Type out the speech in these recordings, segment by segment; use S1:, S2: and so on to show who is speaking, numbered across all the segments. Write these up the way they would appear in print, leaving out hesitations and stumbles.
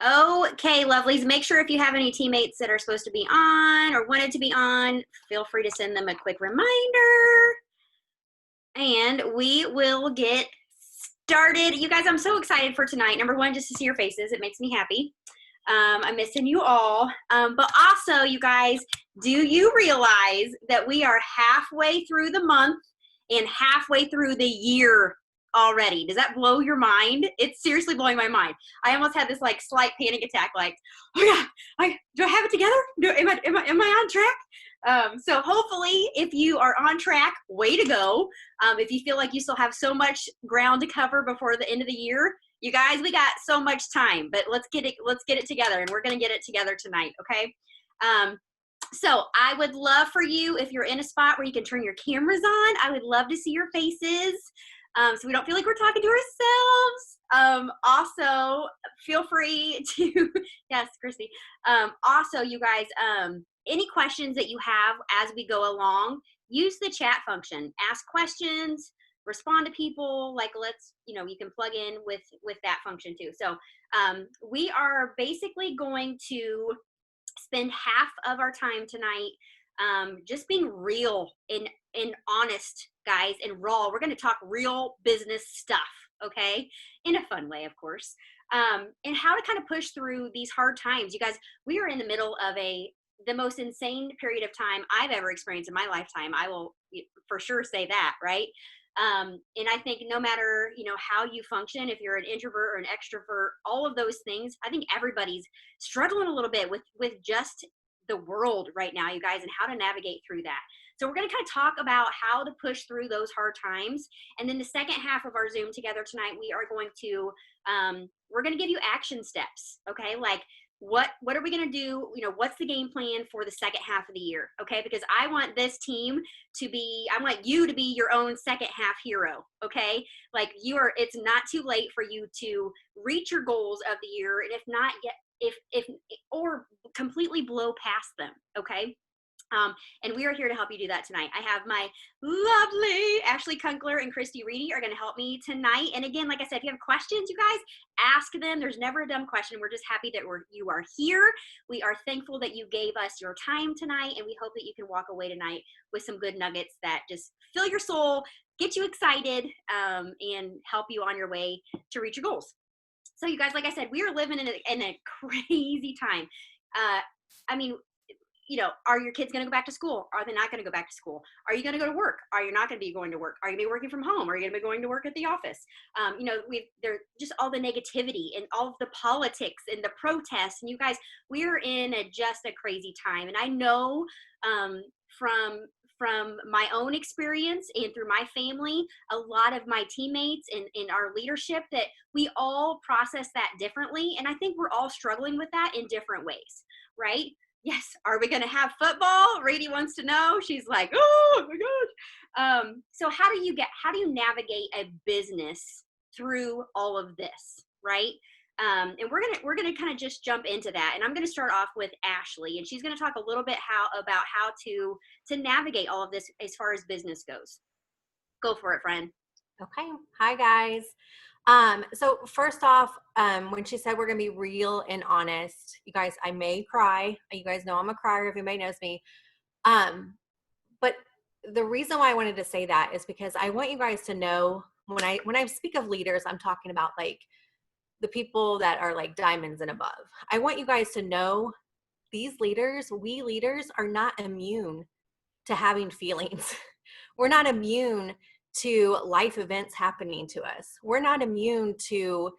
S1: Okay, lovelies. Make sure if you have any teammates that are supposed to be on or wanted to be on, feel free to send them a quick reminder. And we will get started. You guys, I'm so excited for tonight. Number one, just to see your faces. It makes me happy. I'm missing you all. But also, you guys, do you realize that we are halfway through the month and halfway through the year already? Does that blow your mind? It's seriously blowing my mind. I almost had this like slight panic attack, like, oh yeah, do I have it together? Am I on track? So hopefully, if you are on track, way to go. If you feel like you still have so much ground to cover before the end of the year, you guys, we got so much time, but let's get it together, and we're going to get it together tonight. Okay. So I would love for you, if you're in a spot where you can turn your cameras on, I would love to see your faces. So we don't feel like we're talking to ourselves. Also, feel free to, yes, Christy. Also, you guys, any questions that you have as we go along, use the chat function. Ask questions, respond to people. Like, let's, you can plug in with that function too. So we are basically going to spend half of our time tonight just being real and honest, guys, and raw. We're going to talk real business stuff, okay, in a fun way, of course, and how to kind of push through these hard times. You guys, we are in the middle of the most insane period of time I've ever experienced in my lifetime. I will for sure say that, right? And I think no matter, how you function, if you're an introvert or an extrovert, all of those things, I think everybody's struggling a little bit with just the world right now, you guys, and how to navigate through that. So we're going to kind of talk about how to push through those hard times. And then the second half of our Zoom together tonight, we are going to, we're going to give you action steps. Okay. Like, what are we going to do? What's the game plan for the second half of the year? Okay. Because I want this team I want you to be your own second half hero. Okay. Like, it's not too late for you to reach your goals of the year. And if not yet, or completely blow past them. Okay. And we are here to help you do that tonight. I have my lovely Ashley Kunkler and Christy Reedy are going to help me tonight. And again, like I said, if you have questions, you guys, ask them. There's never a dumb question. We're just happy that you are here. We are thankful that you gave us your time tonight, and we hope that you can walk away tonight with some good nuggets that just fill your soul, get you excited, and help you on your way to reach your goals. So you guys, like I said, we are living in a crazy time. Are your kids going to go back to school? Are they not going to go back to school? Are you going to go to work? Are you not going to be going to work? Are you going to be working from home? Are you going to be going to work at the office? There's just all the negativity and all of the politics and the protests. And you guys, we are in just a crazy time. And I know from my own experience and through my family, a lot of my teammates and our leadership, that we all process that differently. And I think we're all struggling with that in different ways, right? Yes. Are we going to have football? Reedy wants to know. She's like, oh my gosh. So how do you navigate a business through all of this, right? And we're gonna kind of just jump into that. And I'm going to start off with Ashley, and she's going to talk a little bit about how to navigate all of this as far as business goes. Go for it, friend.
S2: Okay. Hi, guys. So first off, when she said we're going to be real and honest, you guys, I may cry. You guys know I'm a crier if anybody knows me. But the reason why I wanted to say that is because I want you guys to know, when I speak of leaders, I'm talking about like the people that are like diamonds and above. I want you guys to know we leaders are not immune to having feelings. We're not immune to life events happening to us. We're not immune to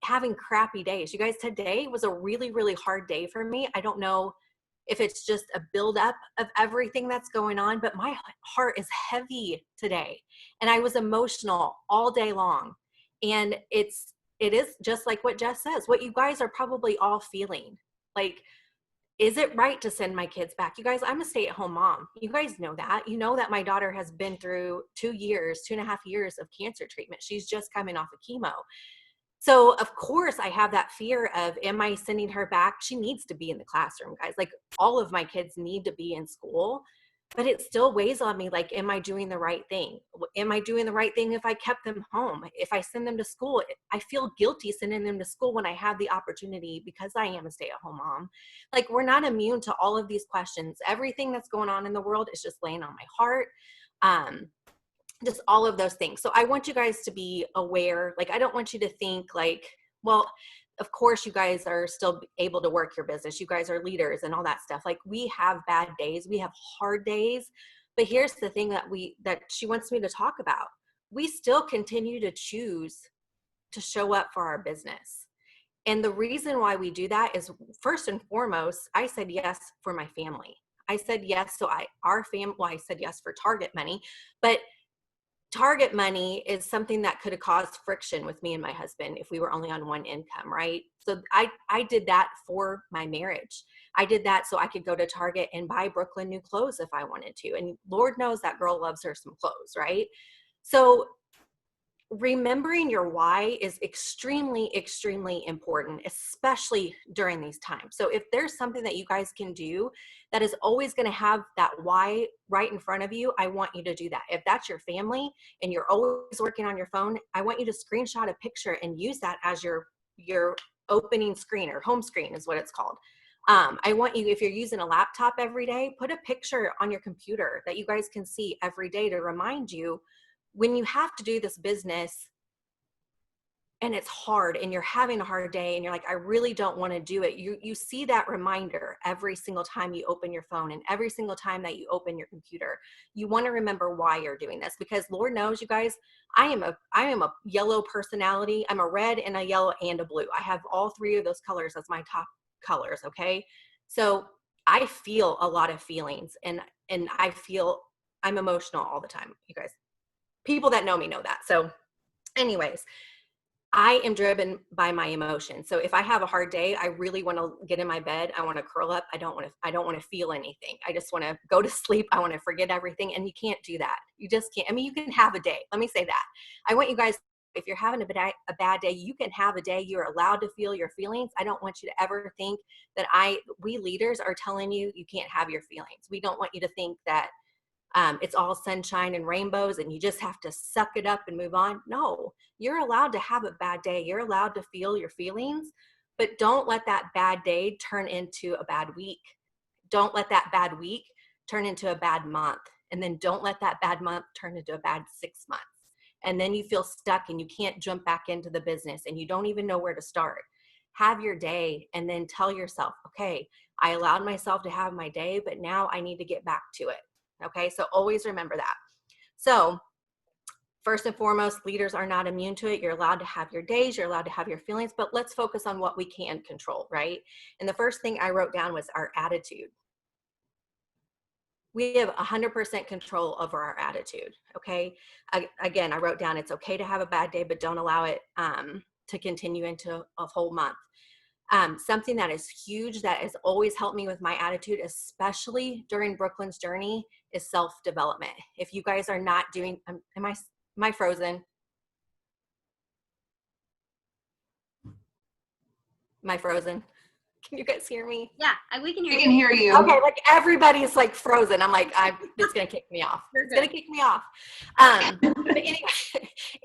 S2: having crappy days. You guys, today was a really, really hard day for me. I don't know if it's just a buildup of everything that's going on, but my heart is heavy today. And I was emotional all day long. And it is just like what Jess says, what you guys are probably all feeling. Like, is it right to send my kids back? You guys, I'm a stay-at-home mom. You guys know that. You know that my daughter has been through 2.5 years of cancer treatment. She's just coming off of chemo. So of course I have that fear of, am I sending her back? She needs to be in the classroom, guys. Like, all of my kids need to be in school. but it still weighs on me. Like, am I doing the right thing? Am I doing the right thing if I kept them home? If I send them to school, I feel guilty sending them to school when I have the opportunity because I am a stay-at-home mom. Like, we're not immune to all of these questions. Everything that's going on in the world is just laying on my heart. Just all of those things. So I want you guys to be aware. Like, I don't want you to think like, well, of course you guys are still able to work your business. You guys are leaders and all that stuff. Like, we have bad days, we have hard days, but here's the thing that she wants me to talk about. We still continue to choose to show up for our business. And the reason why we do that is, first and foremost, I said yes for my family. I said yes. So I said yes for Target money, but Target money is something that could have caused friction with me and my husband if we were only on one income, right? So I did that for my marriage. I did that so I could go to Target and buy Brooklyn new clothes if I wanted to. And Lord knows that girl loves her some clothes, right? So remembering your why is extremely, extremely important, especially during these times. So if there's something that you guys can do that is always going to have that why right in front of you, I want you to do that. If that's your family and you're always working on your phone, I want you to screenshot a picture and use that as your opening screen, or home screen is what it's called. I want you, if you're using a laptop every day, put a picture on your computer that you guys can see every day to remind you when you have to do this business and it's hard and you're having a hard day and you're like, I really don't want to do it. You see that reminder every single time you open your phone and every single time that you open your computer. You want to remember why you're doing this, because Lord knows, you guys, I am a yellow personality. I'm a red and a yellow and a blue. I have all three of those colors as my top colors. Okay. So I feel a lot of feelings, and I'm emotional all the time, you guys. People that know me know that. So anyways, I am driven by my emotions. So if I have a hard day, I really want to get in my bed. I want to curl up. I don't want to feel anything. I just want to go to sleep. I want to forget everything. And you can't do that. You just can't. I mean, you can have a day. Let me say that. I want you guys, if you're having a bad day, you can have a day. You're allowed to feel your feelings. I don't want you to ever think that we leaders are telling you you can't have your feelings. We don't want you to think that it's all sunshine and rainbows and you just have to suck it up and move on. No, you're allowed to have a bad day. You're allowed to feel your feelings, but don't let that bad day turn into a bad week. Don't let that bad week turn into a bad month. And then don't let that bad month turn into a bad 6 months. And then you feel stuck and you can't jump back into the business and you don't even know where to start. Have your day and then tell yourself, okay, I allowed myself to have my day, but now I need to get back to it. Okay, so always remember that. So first and foremost, leaders are not immune to it. You're allowed to have your days, you're allowed to have your feelings, but let's focus on what we can control, right? And the first thing I wrote down was our attitude. We have 100% control over our attitude, okay? Again, I wrote down it's okay to have a bad day, but don't allow it to continue into a whole month. Something that is huge that has always helped me with my attitude, especially during Brooklyn's journey, is self-development. If you guys are not doing, am I frozen? Am I frozen? Can you guys hear me?
S1: Yeah, we can hear you.
S3: We can hear you.
S2: Okay, like everybody's like frozen. I'm like, it's gonna kick me off. It's gonna kick me off. But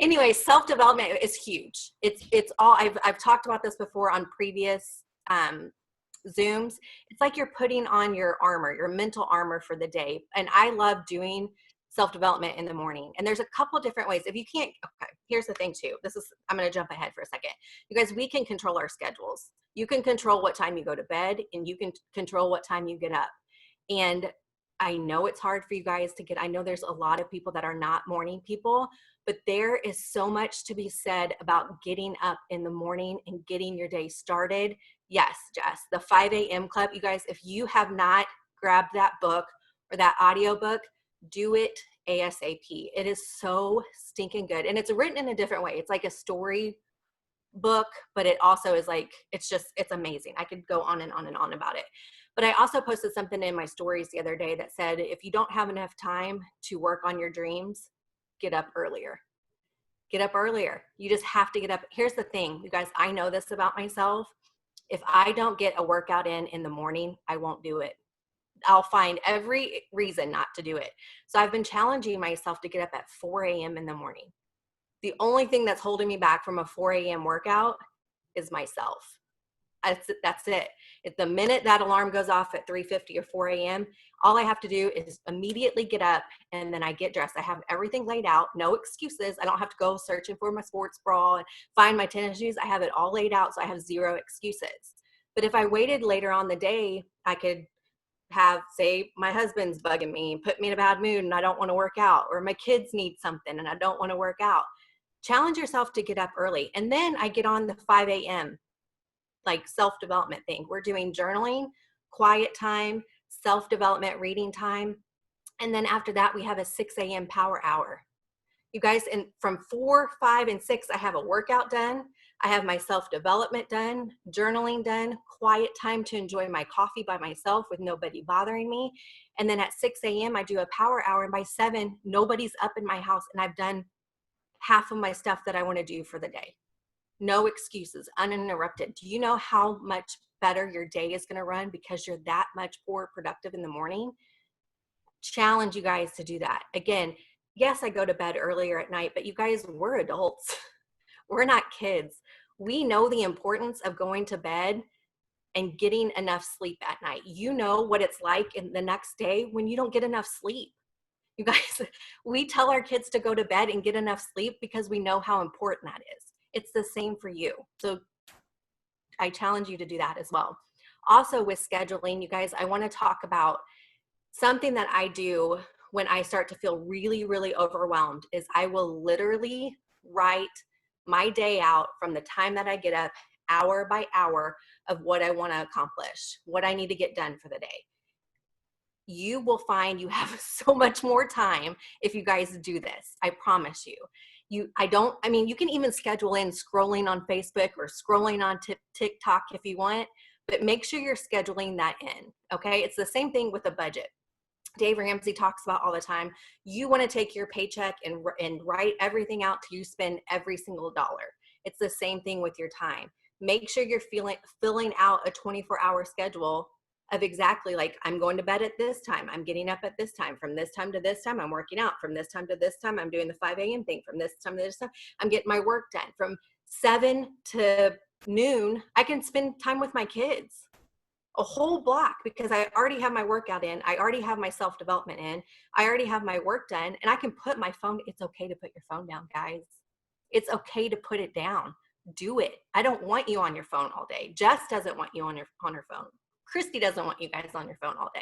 S2: anyway, self-development is huge. It's all I've talked about this before on previous Zooms. It's like you're putting on your armor, your mental armor for the day. And I love doing self-development in the morning. And there's a couple different ways. If you can't, okay, here's the thing too. I'm going to jump ahead for a second. You guys, we can control our schedules. You can control what time you go to bed and you can control what time you get up. And I know it's hard for you guys I know there's a lot of people that are not morning people, but there is so much to be said about getting up in the morning and getting your day started. Yes, Jess, the 5 a.m. club, you guys, if you have not grabbed that book or that audio book, do it ASAP. It is so stinking good. And it's written in a different way. It's like a story book, but it also is like, it's amazing. I could go on and on and on about it. But I also posted something in my stories the other day that said, if you don't have enough time to work on your dreams, get up earlier. Get up earlier. You just have to get up. Here's the thing, you guys, I know this about myself. If I don't get a workout in the morning, I won't do it. I'll find every reason not to do it. So I've been challenging myself to get up at 4 a.m. in the morning. The only thing that's holding me back from a 4 a.m. workout is myself. That's it. If the minute that alarm goes off at 3:50 or 4 a.m., all I have to do is immediately get up and then I get dressed. I have everything laid out, no excuses. I don't have to go searching for my sports bra and find my tennis shoes. I have it all laid out, so I have zero excuses. But if I waited later on the day, I could have, say, my husband's bugging me and put me in a bad mood and I don't want to work out, or my kids need something and I don't want to work out. Challenge yourself to get up early. And then I get on the 5 a.m. like self-development thing. We're doing journaling, quiet time, self-development reading time. And then after that, we have a 6 a.m. power hour. You guys, and from 4, 5, and 6, I have a workout done. I have my self-development done, journaling done, quiet time to enjoy my coffee by myself with nobody bothering me. And then at 6 a.m., I do a power hour. And by 7, nobody's up in my house and I've done half of my stuff that I want to do for the day. No excuses, uninterrupted. Do you know how much better your day is going to run because you're that much more productive in the morning? Challenge you guys to do that. Again, yes, I go to bed earlier at night, but you guys, we're adults. We're not kids. We know the importance of going to bed and getting enough sleep at night. You know what it's like in the next day when you don't get enough sleep. You guys, we tell our kids to go to bed and get enough sleep because we know how important that is. It's the same for you. So I challenge you to do that as well. Also with scheduling, you guys, I want to talk about something that I do when I start to feel really, really overwhelmed is I will literally write my day out from the time that I get up, hour by hour, of what I want to accomplish, what I need to get done for the day. You will find you have so much more time if you guys do this. I promise you. You can even schedule in scrolling on Facebook or scrolling on TikTok if you want, but make sure you're scheduling that in, okay? It's the same thing with a budget. Dave Ramsey talks about all the time. You want to take your paycheck and write everything out till you spend every single dollar. It's the same thing with your time. Make sure you're filling out a 24-hour schedule of exactly like, I'm going to bed at this time, I'm getting up at this time, from this time to this time, I'm working out, from this time to this time, I'm doing the 5 a.m. thing, from this time to this time, I'm getting my work done. From 7 to noon, I can spend time with my kids, a whole block, because I already have my workout in, I already have my self-development in, I already have my work done, and I can put my phone, it's okay to put your phone down, guys. It's okay to put it down. Do it. I don't want you on your phone all day. Jess doesn't want you on her phone. Christy doesn't want you guys on your phone all day.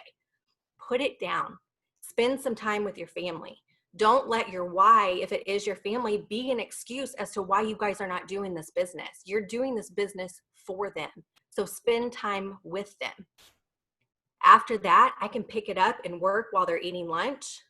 S2: Put it down. Spend some time with your family. Don't let your why, if it is your family, be an excuse as to why you guys are not doing this business. You're doing this business for them. So spend time with them. After that, I can pick it up and work while they're eating lunch.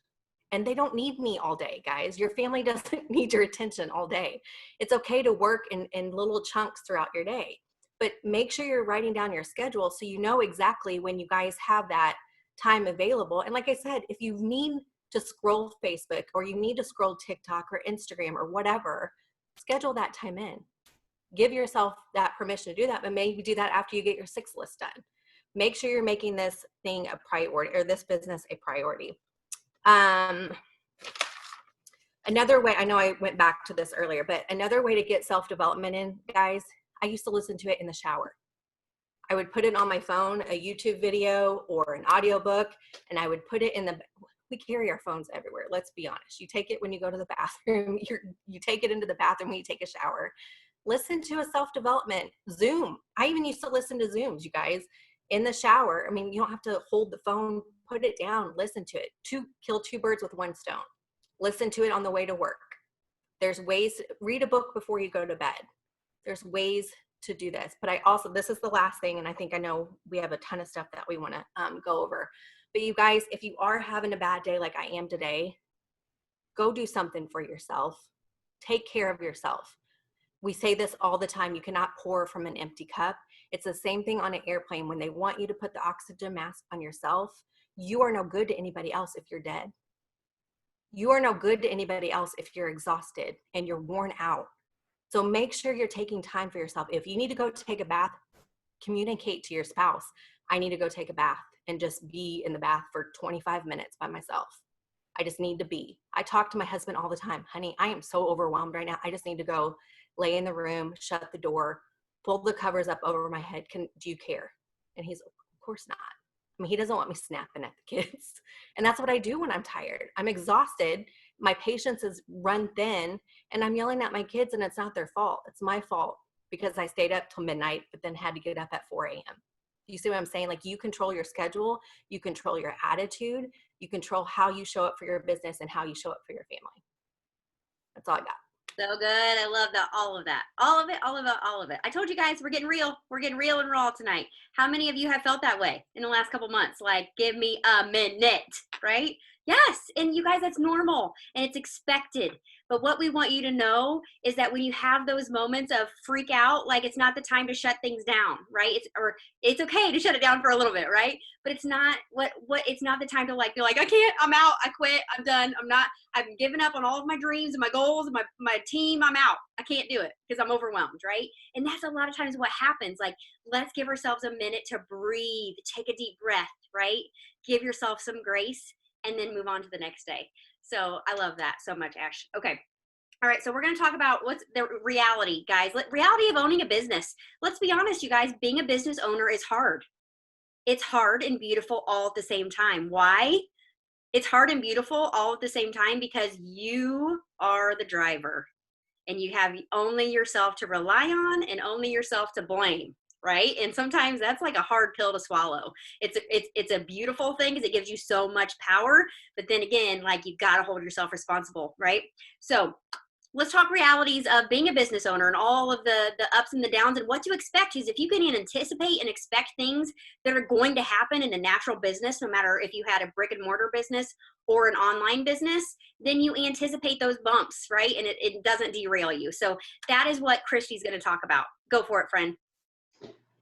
S2: And they don't need me all day, guys. Your family doesn't need your attention all day. It's okay to work in little chunks throughout your day. But make sure you're writing down your schedule so you know exactly when you guys have that time available. And like I said, if you need to scroll Facebook or you need to scroll TikTok or Instagram or whatever, schedule that time in. Give yourself that permission to do that, but maybe do that after you get your 6 list done. Make sure you're making this thing a priority, or this business a priority. Another way, I know I went back to this earlier, but another way to get self-development in, guys, I used to listen to it in the shower. I would put it on my phone, a YouTube video or an audiobook, and I would put it in we carry our phones everywhere. Let's be honest. You take it when you go to the bathroom, you take it into the bathroom when you take a shower. Listen to a self-development Zoom. I even used to listen to Zooms, you guys, in the shower. I mean, you don't have to hold the phone, put it down, listen to it. Kill 2 birds with 1 stone. Listen to it on the way to work. There's ways, read a book before you go to bed. There's ways to do this. But this is the last thing, and I know we have a ton of stuff that we want to go over. But you guys, if you are having a bad day like I am today, go do something for yourself. Take care of yourself. We say this all the time. You cannot pour from an empty cup. It's the same thing on an airplane. When they want you to put the oxygen mask on yourself, you are no good to anybody else if you're dead. You are no good to anybody else if you're exhausted and you're worn out. So make sure you're taking time for yourself. If you need to go take a bath, communicate to your spouse. I need to go take a bath and just be in the bath for 25 minutes by myself. I just need to be. I talk to my husband all the time. Honey, I am so overwhelmed right now. I just need to go lay in the room, shut the door, pull the covers up over my head. Do you care? And he's, of course not. I mean, he doesn't want me snapping at the kids. And that's what I do when I'm tired. I'm exhausted. My patience is run thin, and I'm yelling at my kids, and it's not their fault. It's my fault because I stayed up till midnight, but then had to get up at 4 a.m. You see what I'm saying? Like, you control your schedule, you control your attitude, you control how you show up for your business and how you show up for your family. That's all I got.
S1: So good. I love that. All of that. All of it. All of it. All of it. I told you guys we're getting real. We're getting real and raw tonight. How many of you have felt that way in the last couple months? Like, give me a minute, right? Yes. And you guys, that's normal and it's expected. But what we want you to know is that when you have those moments of freak out, like, it's not the time to shut things down, right? It's okay to shut it down for a little bit, right? But it's not it's not the time to like be like, I can't, I'm out, I quit, I'm done, I've given up on all of my dreams and my goals and my team, I'm out. I can't do it because I'm overwhelmed, right? And that's a lot of times what happens. Like, let's give ourselves a minute to breathe, take a deep breath, right? Give yourself some grace and then move on to the next day. So I love that so much, Ash. Okay. All right. So we're going to talk about what's the reality, guys. Reality of owning a business. Let's be honest, you guys, being a business owner is hard. It's hard and beautiful all at the same time. Why? It's hard and beautiful all at the same time because you are the driver and you have only yourself to rely on and only yourself to blame. Right? And sometimes that's like a hard pill to swallow. It's a beautiful thing because it gives you so much power. But then again, like, you've got to hold yourself responsible, right? So let's talk realities of being a business owner and all of the ups and the downs and what to expect. Is if you can anticipate and expect things that are going to happen in a natural business, no matter if you had a brick and mortar business or an online business, then you anticipate those bumps, right? And it doesn't derail you. So that is what Christy's going to talk about. Go for it, friend.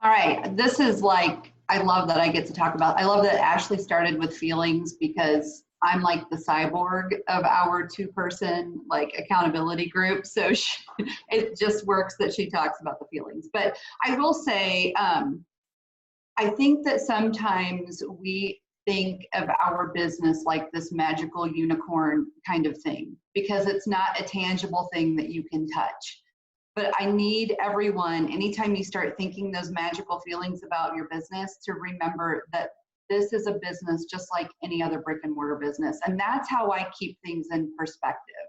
S3: All right, this is like, I love that I get to talk about, I love that Ashley started with feelings because I'm like the cyborg of our 2-person like accountability group. So it just works that she talks about the feelings. But I will say, I think that sometimes we think of our business like this magical unicorn kind of thing because it's not a tangible thing that you can touch. But I need everyone, anytime you start thinking those magical feelings about your business, to remember that this is a business just like any other brick and mortar business. And that's how I keep things in perspective.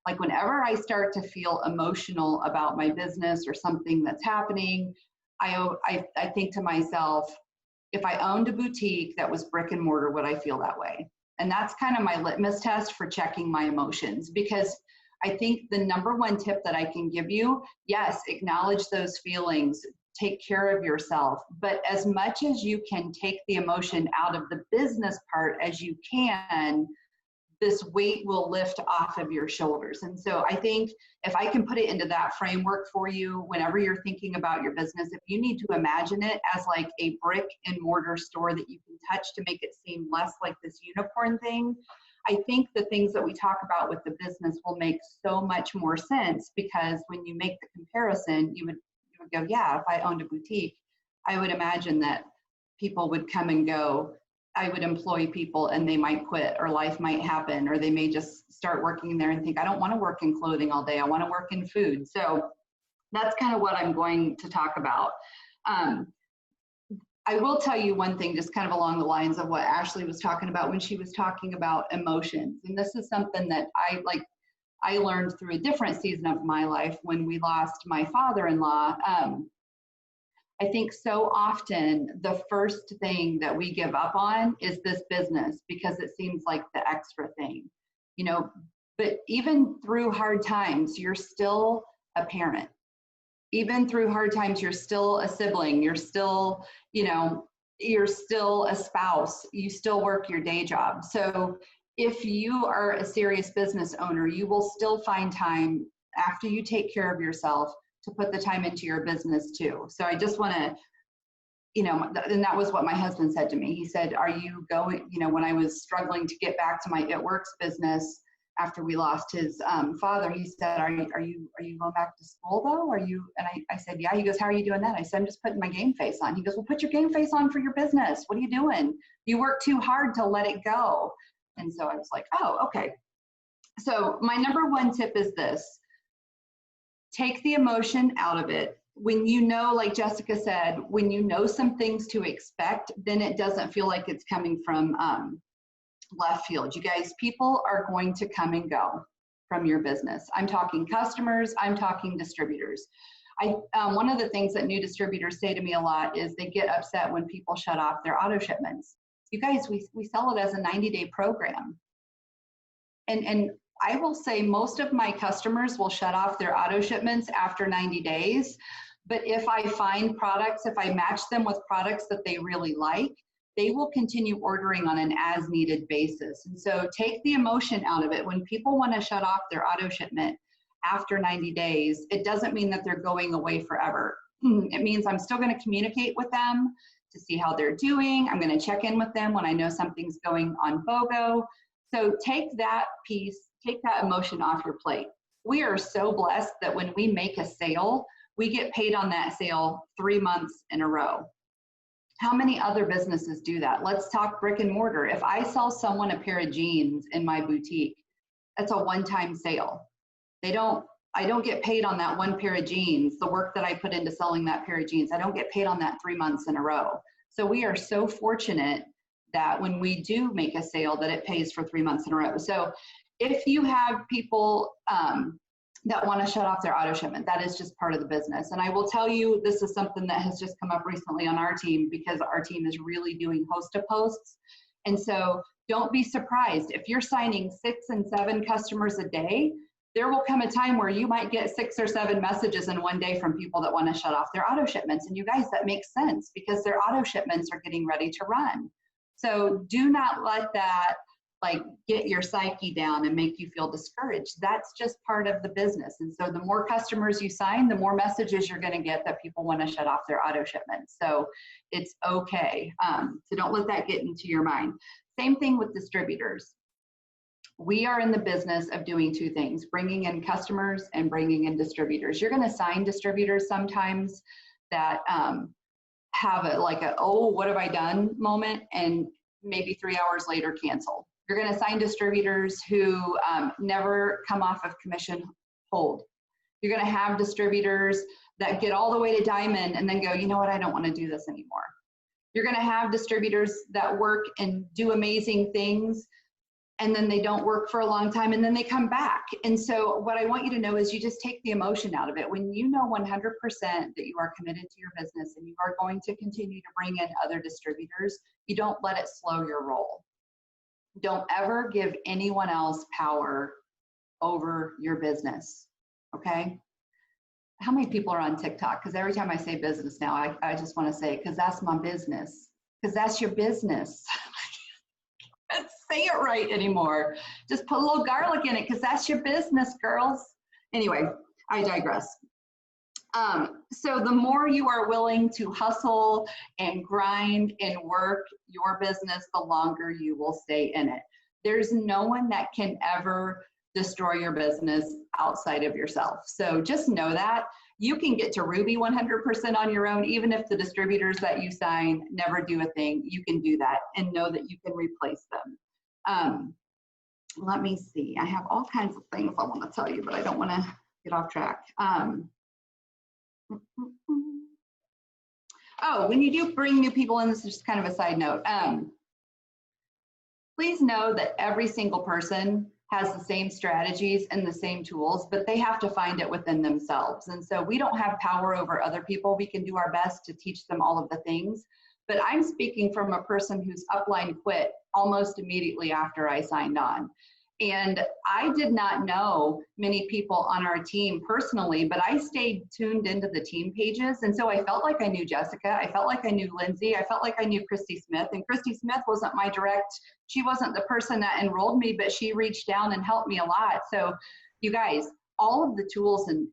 S3: Like, whenever I start to feel emotional about my business or something that's happening, I think to myself, if I owned a boutique that was brick and mortar, would I feel that way? And that's kind of my litmus test for checking my emotions, because I think the number one tip that I can give you, yes, acknowledge those feelings, take care of yourself, but as much as you can take the emotion out of the business part as you can, this weight will lift off of your shoulders. And so I think if I can put it into that framework for you, whenever you're thinking about your business, if you need to imagine it as like a brick and mortar store that you can touch to make it seem less like this unicorn thing, I think the things that we talk about with the business will make so much more sense, because when you make the comparison, you would go, yeah, if I owned a boutique, I would imagine that people would come and go. I would employ people and they might quit, or life might happen, or they may just start working there and think, I don't want to work in clothing all day. I want to work in food. So that's kind of what I'm going to talk about. I will tell you one thing, just kind of along the lines of what Ashley was talking about when she was talking about emotions. And this is something that I learned through a different season of my life when we lost my father-in-law. I think so often the first thing that we give up on is this business because it seems like the extra thing, you know, but even through hard times, you're still a parent. Even through hard times, you're still a sibling, you're still, you know, you're still a spouse, you still work your day job. So if you are a serious business owner, you will still find time after you take care of yourself to put the time into your business too. So I just want to, you know, and that was what my husband said to me. He said, are you going, you know, when I was struggling to get back to my It Works business after we lost his father, he said, are you going back to school though? And I said, yeah. He goes, how are you doing that? I said, I'm just putting my game face on. He goes, well, put your game face on for your business. What are you doing? You work too hard to let it go. And so I was like, oh, okay. So my number one tip is this: take the emotion out of it. When you know, like Jessica said, when you know some things to expect, then it doesn't feel like it's coming from left field. You guys, people are going to come and go from your business. I'm talking customers, I'm talking distributors. One of the things that new distributors say to me a lot is they get upset when people shut off their auto shipments. You guys, we sell it as a 90-day program. And I will say most of my customers will shut off their auto shipments after 90 days. But if I find products, if I match them with products that they really like, they will continue ordering on an as needed basis. And so take the emotion out of it. When people want to shut off their auto shipment after 90 days, it doesn't mean that they're going away forever. It means I'm still going to communicate with them to see how they're doing. I'm going to check in with them when I know something's going on BOGO. So take that piece, take that emotion off your plate. We are so blessed that when we make a sale, we get paid on that sale 3 months in a row. How many other businesses do that? Let's talk brick and mortar. If I sell someone a pair of jeans in my boutique, that's a one-time sale. I don't get paid on that one pair of jeans, the work that I put into selling that pair of jeans. I don't get paid on that 3 months in a row. So we are so fortunate that when we do make a sale that it pays for 3 months in a row. So if you have people that want to shut off their auto shipment, that is just part of the business. And I will tell you, this is something that has just come up recently on our team because our team is really doing host-to-posts. And so don't be surprised if you're signing 6 and 7 customers a day. There will come a time where you might get 6 or 7 messages in one day from people that want to shut off their auto shipments. And you guys, that makes sense because their auto shipments are getting ready to run. So do not let that get your psyche down and make you feel discouraged. That's just part of the business. And so the more customers you sign, the more messages you're going to get that people want to shut off their auto shipments. So it's okay. So don't let that get into your mind. Same thing with distributors. We are in the business of doing 2 things: bringing in customers and bringing in distributors. You're going to sign distributors sometimes that have oh, what have I done moment, and maybe 3 hours later cancel. You're going to sign distributors who never come off of commission hold. You're going to have distributors that get all the way to diamond and then go, you know what, I don't want to do this anymore. You're going to have distributors that work and do amazing things, and then they don't work for a long time, and then they come back. And so what I want you to know is you just take the emotion out of it. When you know 100% that you are committed to your business and you are going to continue to bring in other distributors, you don't let it slow your roll. Don't ever give anyone else power over your business, okay? How many people are on TikTok? Because every time I say business now, I just want to say, because that's my business, because that's your business. I can't say it right anymore. Just put a little garlic in it, because that's your business, girls. Anyway, I digress. So the more you are willing to hustle and grind and work your business, the longer you will stay in it. There's no one that can ever destroy your business outside of yourself. So just know that. You can get to Ruby 100% on your own, even if the distributors that you sign never do a thing. You can do that and know that you can replace them. Let me see. I have all kinds of things I want to tell you, but I don't want to get off track. Oh, when you do bring new people in, this is just kind of a side note. Please know that every single person has the same strategies and the same tools, but they have to find it within themselves. And so we don't have power over other people. We can do our best to teach them all of the things. But I'm speaking from a person whose upline quit almost immediately after I signed on. And I did not know many people on our team personally, but I stayed tuned into the team pages. And so I felt like I knew Jessica. I felt like I knew Lindsay. I felt like I knew Christy Smith. And Christy Smith wasn't my direct, she wasn't the person that enrolled me, but she reached down and helped me a lot. So you guys, all of the tools and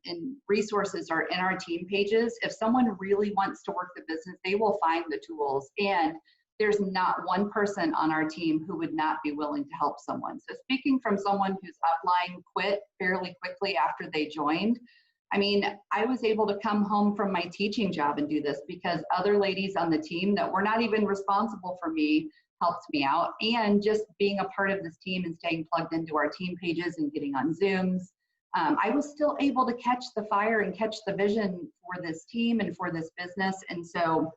S3: resources are in our team pages. If someone really wants to work the business, they will find the tools. And there's not one person on our team who would not be willing to help someone. So speaking from someone whose upline quit fairly quickly after they joined, I mean, I was able to come home from my teaching job and do this because other ladies on the team that were not even responsible for me helped me out. And just being a part of this team and staying plugged into our team pages and getting on Zooms, I was still able to catch the fire and catch the vision for this team and for this business. And so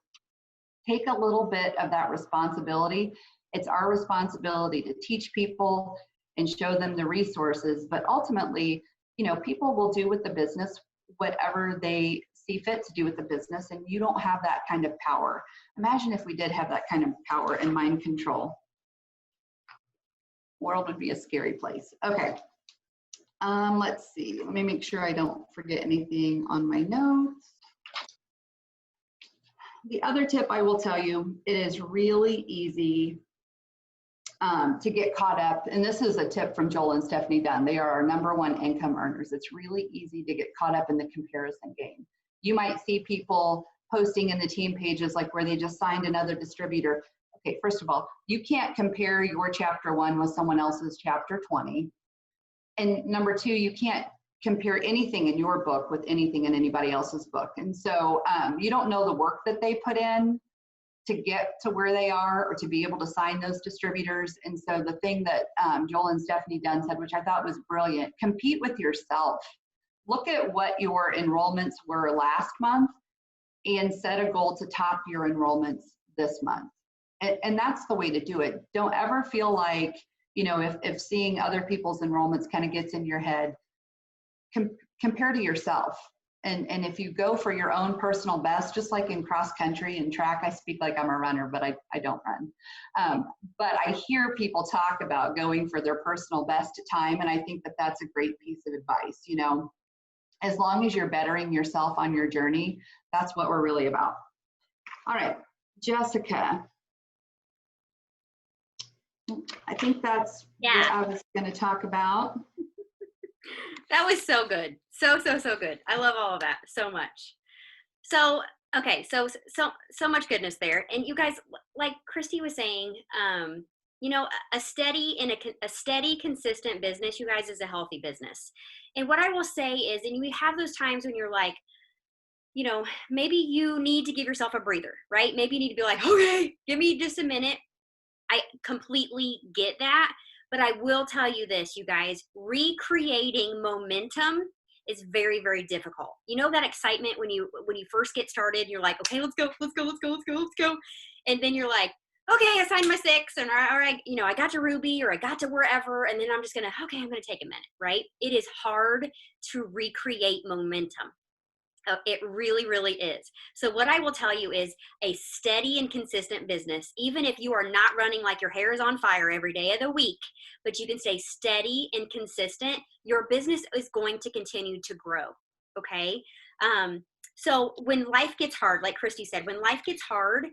S3: take a little bit of that responsibility. It's our responsibility to teach people and show them the resources, but ultimately, you know, people will do with the business whatever they see fit to do with the business, and you don't have that kind of power. Imagine if we did have that kind of power and mind control. World would be a scary place. Okay. Let's see, let me make sure I don't forget anything on my notes. The other tip I will tell you, it is really easy to get caught up, and this is a tip from Joel and Stephanie Dunn. They are our #1 income earners. It's really easy to get caught up in the comparison game. You might see people posting in the team pages like where they just signed another distributor. Okay, first of all, you can't compare your chapter 1 with someone else's chapter 20. And number 2, you can't compare anything in your book with anything in anybody else's book. And so you don't know the work that they put in to get to where they are or to be able to sign those distributors. And so the thing that Joel and Stephanie Dunn said, which I thought was brilliant, compete with yourself. Look at what your enrollments were last month and set a goal to top your enrollments this month. And that's the way to do it. Don't ever feel like, you know, if seeing other people's enrollments kind of gets in your head, compare to yourself. And if you go for your own personal best, just like in cross country and track, I speak like I'm a runner, but I don't run. But I hear people talk about going for their personal best time. And I think that that's a great piece of advice. You know, as long as you're bettering yourself on your journey, that's what we're really about. All right, Jessica. I think that's what I was going to talk about.
S1: That was so good. So good. I love all of that so much. So, okay. So much goodness there. And you guys, like Christy was saying, you know, a steady, consistent business, you guys, is a healthy business. And what I will say is, and you have those times when you're like, you know, maybe you need to give yourself a breather, right? Maybe you need to be like, okay, give me just a minute. I completely get that. But I will tell you this, you guys, recreating momentum is very, very difficult. You know that excitement when you first get started, you're like, okay, let's go. And then you're like, okay, I signed my 6, and all right, you know, I got to Ruby or I got to wherever, and then I'm just gonna, okay, I'm gonna take a minute, right? It is hard to recreate momentum. It really, really is. So what I will tell you is a steady and consistent business, even if you are not running like your hair is on fire every day of the week, but you can stay steady and consistent, your business is going to continue to grow, okay? So when life gets hard, like Christy said, when life gets hard,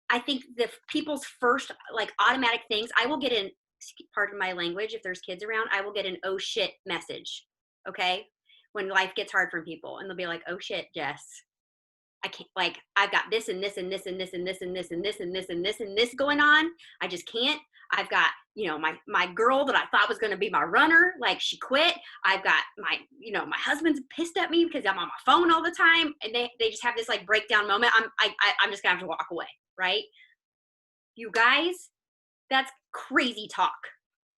S1: I think the people's first like automatic things, I will get pardon my language, if there's kids around, I will get an oh shit message, okay? When life gets hard from people, and they'll be like, oh shit, Jess, I can't, like, I've got this and this and this and this and this and this and this and this and this and this going on. I just can't. I've got, you know, my girl that I thought was going to be my runner, like she quit. I've got my, you know, my husband's pissed at me because I'm on my phone all the time. And they just have this like breakdown moment. I'm just gonna have to walk away, right? You guys, that's crazy talk.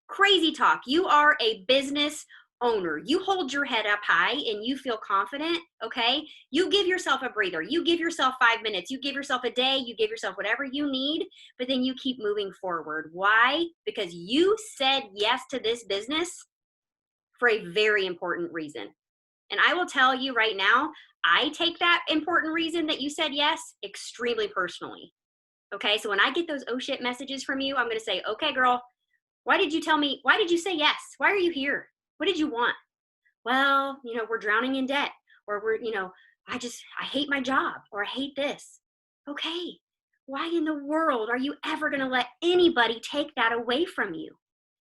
S1: Crazy talk. You are a business owner. You hold your head up high and you feel confident, okay? You give yourself a breather. You give yourself 5 minutes. You give yourself a day. You give yourself whatever you need, but then you keep moving forward. Why? Because you said yes to this business for a very important reason. And I will tell you right now, I take that important reason that you said yes extremely personally. Okay, so when I get those oh shit messages from you, I'm going to say, okay, girl, why did you tell me? Why did you say yes? Why are you here? What did you want? Well, you know, we're drowning in debt, or we're, you know, I hate my job, or I hate this. Okay, why in the world are you ever going to let anybody take that away from you?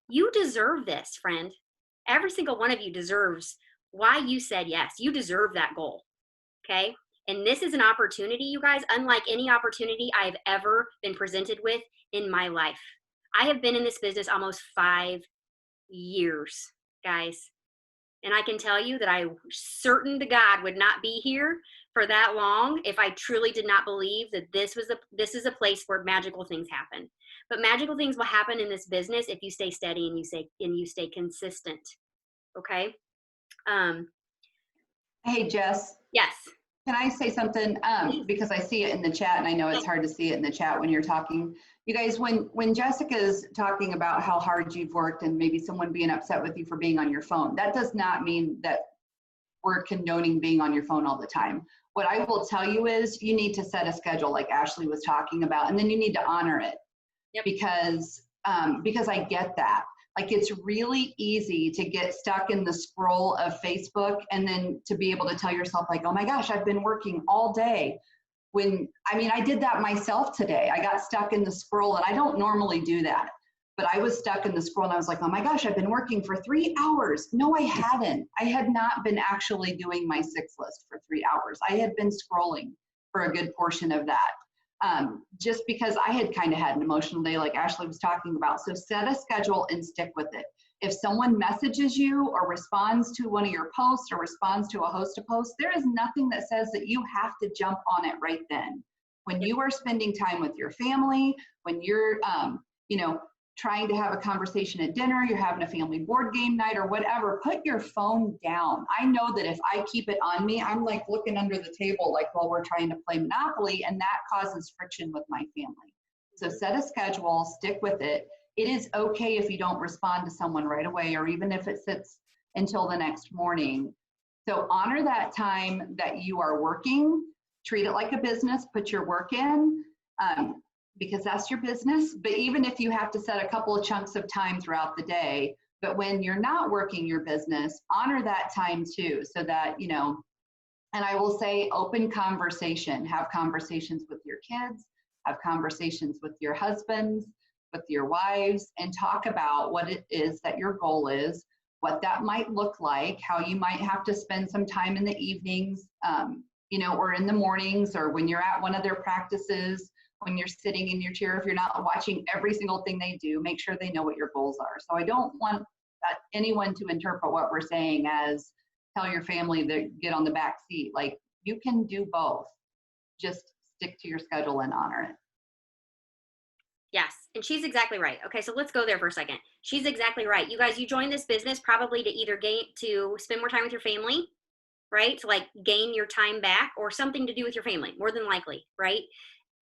S1: You deserve this, friend. Every single one of you deserves why you said yes. You deserve that goal, okay? And this is an opportunity, you guys, unlike any opportunity I've ever been presented with in my life. I have been in this business almost 5 years, guys. And I can tell you that I certain to God would not be here for that long if I truly did not believe that this is a place where magical things happen. But magical things will happen in this business if you stay steady and you stay consistent. Okay?
S3: Hey, Jess.
S1: Yes.
S3: Can I say something? Because I see it in the chat, and I know it's hard to see it in the chat when you're talking. You guys, when Jessica's talking about how hard you've worked and maybe someone being upset with you for being on your phone, that does not mean that we're condoning being on your phone all the time. What I will tell you is you need to set a schedule like Ashley was talking about, and then you need to honor it.
S1: Yep.
S3: Because I get that. Like, it's really easy to get stuck in the scroll of Facebook and then to be able to tell yourself like, oh my gosh, I've been working all day. I did that myself today. I got stuck in the scroll, and I don't normally do that, but I was stuck in the scroll, and I was like, oh my gosh, I've been working for 3 hours. No, I hadn't. I had not been actually doing my 6 list for 3 hours. I had been scrolling for a good portion of that. Just because I had kind of had an emotional day like Ashley was talking about. So set a schedule and stick with it. If someone messages you or responds to one of your posts or responds to a host of posts, there is nothing that says that you have to jump on it right then. When you are spending time with your family, when you're, trying to have a conversation at dinner, you're having a family board game night or whatever, put your phone down. I know that if I keep it on me, I'm like looking under the table, like while we're trying to play Monopoly, and that causes friction with my family. So set a schedule, stick with it. It is okay if you don't respond to someone right away, or even if it sits until the next morning. So honor that time that you are working, treat it like a business, put your work in. Because that's your business. But even if you have to set a couple of chunks of time throughout the day, but when you're not working your business, honor that time too, so that, and I will say open conversation, have conversations with your kids, have conversations with your husbands, with your wives, and talk about what it is that your goal is, what that might look like, how you might have to spend some time in the evenings, or in the mornings, or when you're at one of their practices, when you're sitting in your chair, if you're not watching every single thing they do, make sure they know what your goals are. So I don't want anyone to interpret what we're saying as tell your family to get on the back seat. Like, you can do both. Just stick to your schedule and honor it.
S1: Yes, and she's exactly right. Okay, so let's go there for a second. She's exactly right. You guys, you joined this business probably to either to spend more time with your family, right? To like gain your time back, or something to do with your family, more than likely, right?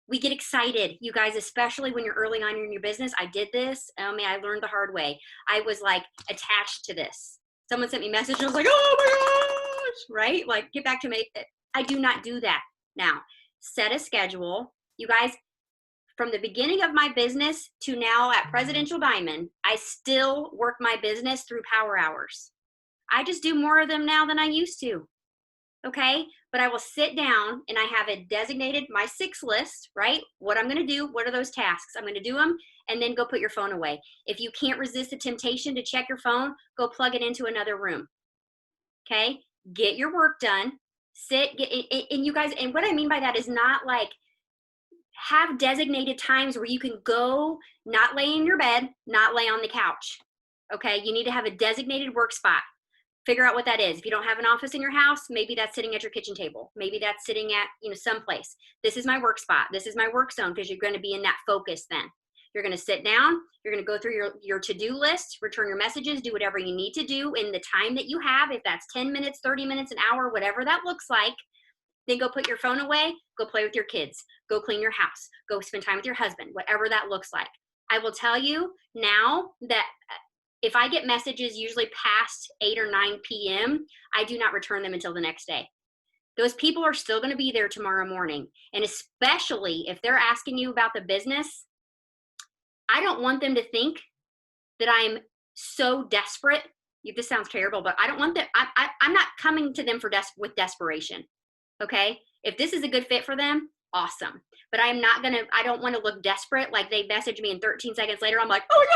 S1: We get excited, you guys, especially when you're early on in your business. I did this. I learned the hard way. I was like attached to this. Someone sent me a message and I was like, oh my gosh, right? Like, get back to me. I do not do that now. Set a schedule. You guys, from the beginning of my business to now at Presidential Diamond, I still work my business through power hours. I just do more of them now than I used to. Okay, but I will sit down and I have a designated my 6 list, right? What I'm going to do, what are those tasks? I'm going to do them, and then go put your phone away. If you can't resist the temptation to check your phone, go plug it into another room. Okay, get your work done, and you guys, and what I mean by that is not like have designated times where you can go, not lay in your bed, not lay on the couch. Okay, you need to have a designated work spot. Figure out what that is. If you don't have an office in your house, maybe that's sitting at your kitchen table. Maybe that's sitting at, someplace. This is my work spot. This is my work zone, because you're going to be in that focus then. You're going to sit down. You're going to go through your to-do list, return your messages, do whatever you need to do in the time that you have. If that's 10 minutes, 30 minutes, an hour, whatever that looks like, then go put your phone away, go play with your kids, go clean your house, go spend time with your husband, whatever that looks like. I will tell you now that if I get messages usually past 8 or 9 p.m., I do not return them until the next day. Those people are still going to be there tomorrow morning. And especially if they're asking you about the business, I don't want them to think that I'm so desperate. This sounds terrible, but I don't want them. I'm not coming to them with desperation. Okay? If this is a good fit for them, awesome. But I don't want to look desperate. Like they message me and 13 seconds later, I'm like, oh my God.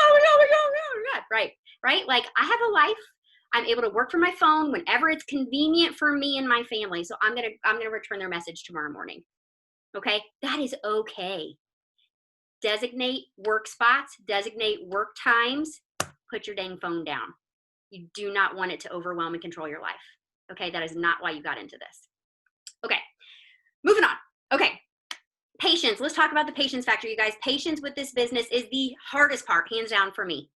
S1: Right. Like I have a life. I'm able to work from my phone whenever it's convenient for me and my family. So I'm gonna return their message tomorrow morning. Okay, that is okay. Designate work spots, designate work times, put your dang phone down. You do not want it to overwhelm and control your life. Okay, that is not why you got into this. Okay, moving on. Okay, patience. Let's talk about the patience factor, you guys. Patience with this business is the hardest part, hands down, for me.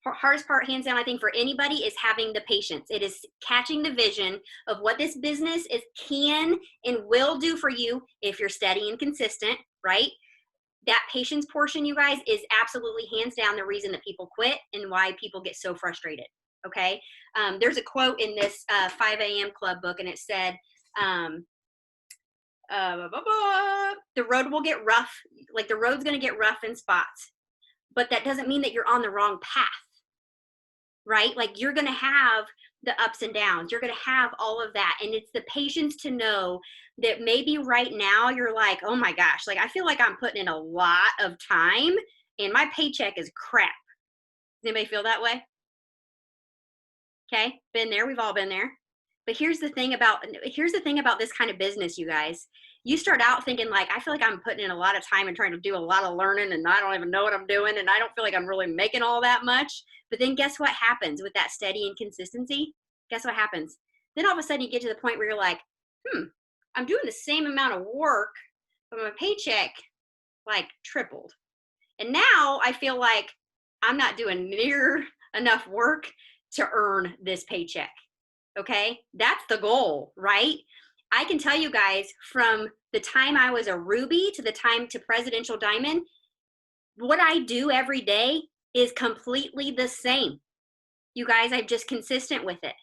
S1: Hardest part, hands down, I think, for anybody is having the patience. It is catching the vision of what this business can and will do for you if you're steady and consistent, right? That patience portion, you guys, is absolutely hands down the reason that people quit and why people get so frustrated. Okay. There's a quote in this 5 a.m. club book, and it said, the road will get rough. Like, the road's going to get rough in spots, but that doesn't mean that you're on the wrong path, right? Like, you're going to have the ups and downs. You're going to have all of that. And it's the patience to know that maybe right now you're like, oh my gosh, like, I feel like I'm putting in a lot of time and my paycheck is crap. Does anybody feel that way? Okay, been there. We've all been there. But here's the thing about this kind of business, you guys. You start out thinking, like, I feel like I'm putting in a lot of time and trying to do a lot of learning, and I don't even know what I'm doing, and I don't feel like I'm really making all that much. But then guess what happens with that steady and consistency? Guess what happens? Then all of a sudden you get to the point where you're like, I'm doing the same amount of work, but my paycheck like tripled. And now I feel like I'm not doing near enough work to earn this paycheck. Okay, that's the goal, right? I can tell you guys, from the time I was a Ruby to the time to Presidential Diamond, what I do every day is completely the same. You guys, I'm just consistent with it.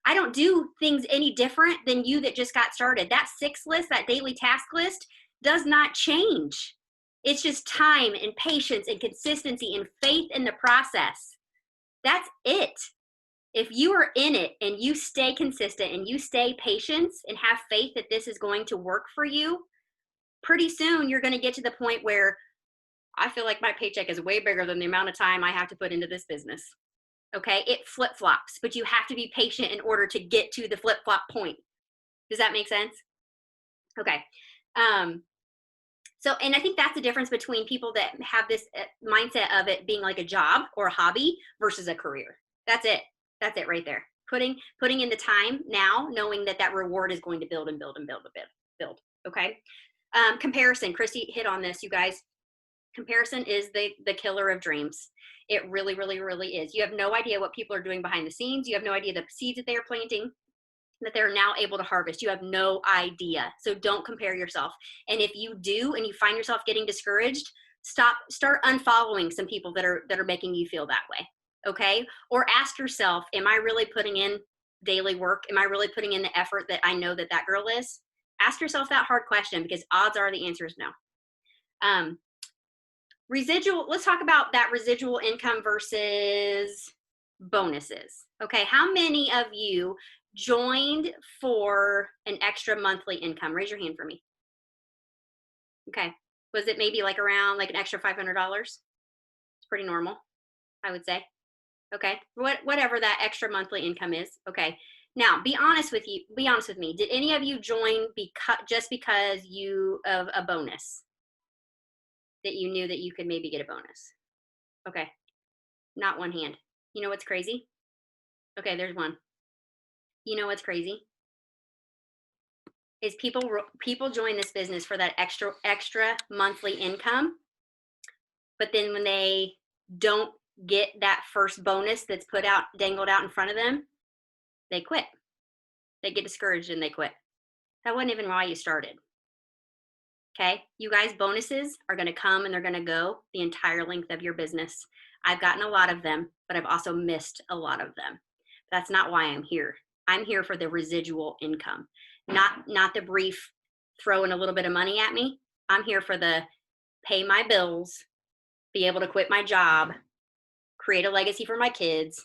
S1: I don't do things any different than you that just got started. That 6 list, that daily task list, does not change. It's just time and patience and consistency and faith in the process. That's it. If you are in it and you stay consistent and you stay patient and have faith that this is going to work for you, pretty soon you're going to get to the point where I feel like my paycheck is way bigger than the amount of time I have to put into this business. Okay, it flip-flops, but you have to be patient in order to get to the flip-flop point. Does that make sense? Okay. So, and I think that's the difference between people that have this mindset of it being like a job or a hobby versus a career. That's it. That's it right there. Putting in the time now, knowing that that reward is going to build and build and build and build. Okay. Comparison. Christy hit on this, you guys. Comparison is the killer of dreams. It really, really, really is. You have no idea what people are doing behind the scenes. You have no idea the seeds that they are planting, that they're now able to harvest. You have no idea. So don't compare yourself. And if you do, and you find yourself getting discouraged, start unfollowing some people that are making you feel that way. Okay. Or ask yourself, am I really putting in daily work? Am I really putting in the effort that I know that girl is? Ask yourself that hard question, because odds are the answer is no. Residual, let's talk about that residual income versus bonuses. Okay, how many of you joined for an extra monthly income? Raise your hand for me. Okay, was it maybe like around like an extra $500? It's pretty normal, I would say. Okay, whatever that extra monthly income is. Okay, now be honest with me. Did any of you join just because of a bonus? That you knew that you could maybe get a bonus? Okay, not one hand. You know what's crazy? Okay, there's one. You know what's crazy? Is people join this business for that extra monthly income, but then when they don't get that first bonus that's dangled out in front of them, they quit. They get discouraged and they quit. That wasn't even why you started. Okay, you guys, bonuses are going to come and they're going to go the entire length of your business. I've gotten a lot of them, but I've also missed a lot of them. That's not why I'm here. I'm here for the residual income, not the brief throwing a little bit of money at me. I'm here for the pay my bills, be able to quit my job, create a legacy for my kids,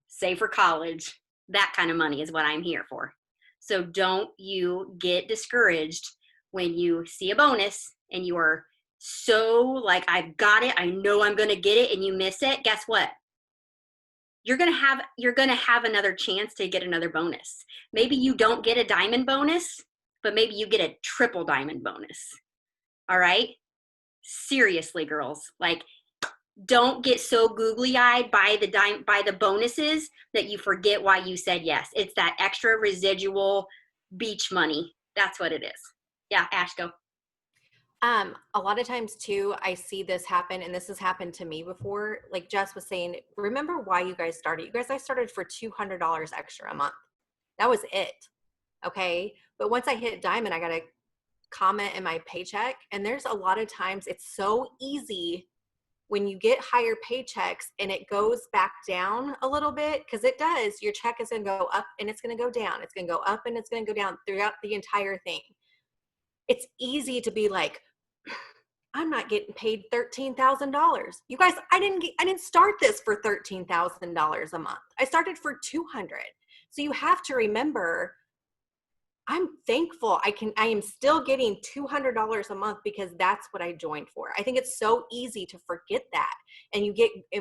S1: save for college. That kind of money is what I'm here for. So don't you get discouraged when you see a bonus and you are so like, I've got it, I know I'm going to get it, and you miss it. Guess what? you're going to have another chance to get another bonus. Maybe you don't get a diamond bonus, but maybe you get a triple diamond bonus. All right? Seriously, girls, like, don't get so googly-eyed by the bonuses that you forget why you said yes. It's that extra residual beach money. That's what it is. Yeah, Ash, go.
S2: A lot of times too, I see this happen, and this has happened to me before. Like Jess was saying, remember why you guys started. You guys, I started for $200 extra a month. That was it. Okay. But once I hit diamond, I got a comment in my paycheck. And there's a lot of times it's so easy when you get higher paychecks and it goes back down a little bit, because it does. Your check is going to go up and it's going to go down. It's going to go up and it's going to go down throughout the entire thing. It's easy to be like, I'm not getting paid $13,000. You guys, I didn't start this for $13,000 a month. I started for $200. So you have to remember, I'm thankful I am still getting $200 a month because that's what I joined for. I think it's so easy to forget that. And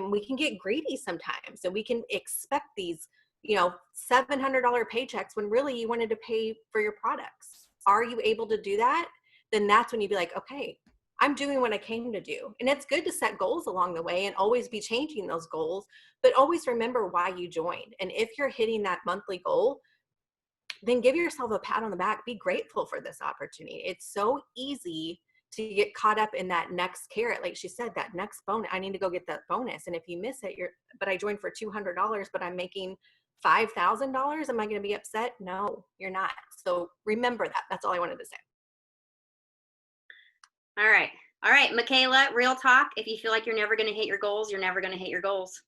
S2: we can get greedy sometimes, and we can expect these, $700 paychecks when really you wanted to pay for your products. Are you able to do that? Then that's when you'd be like, okay, I'm doing what I came to do. And it's good to set goals along the way and always be changing those goals, but always remember why you joined. And if you're hitting that monthly goal, then give yourself a pat on the back. Be grateful for this opportunity. It's so easy to get caught up in that next carrot. Like she said, that next bonus, I need to go get that bonus. And if you miss it, but I joined for $200, but I'm making $5,000. Am I going to be upset? No, you're not. So remember that. That's all I wanted to say.
S1: All right, Michaela, real talk. If you feel like you're never going to hit your goals, you're never going to hit your goals.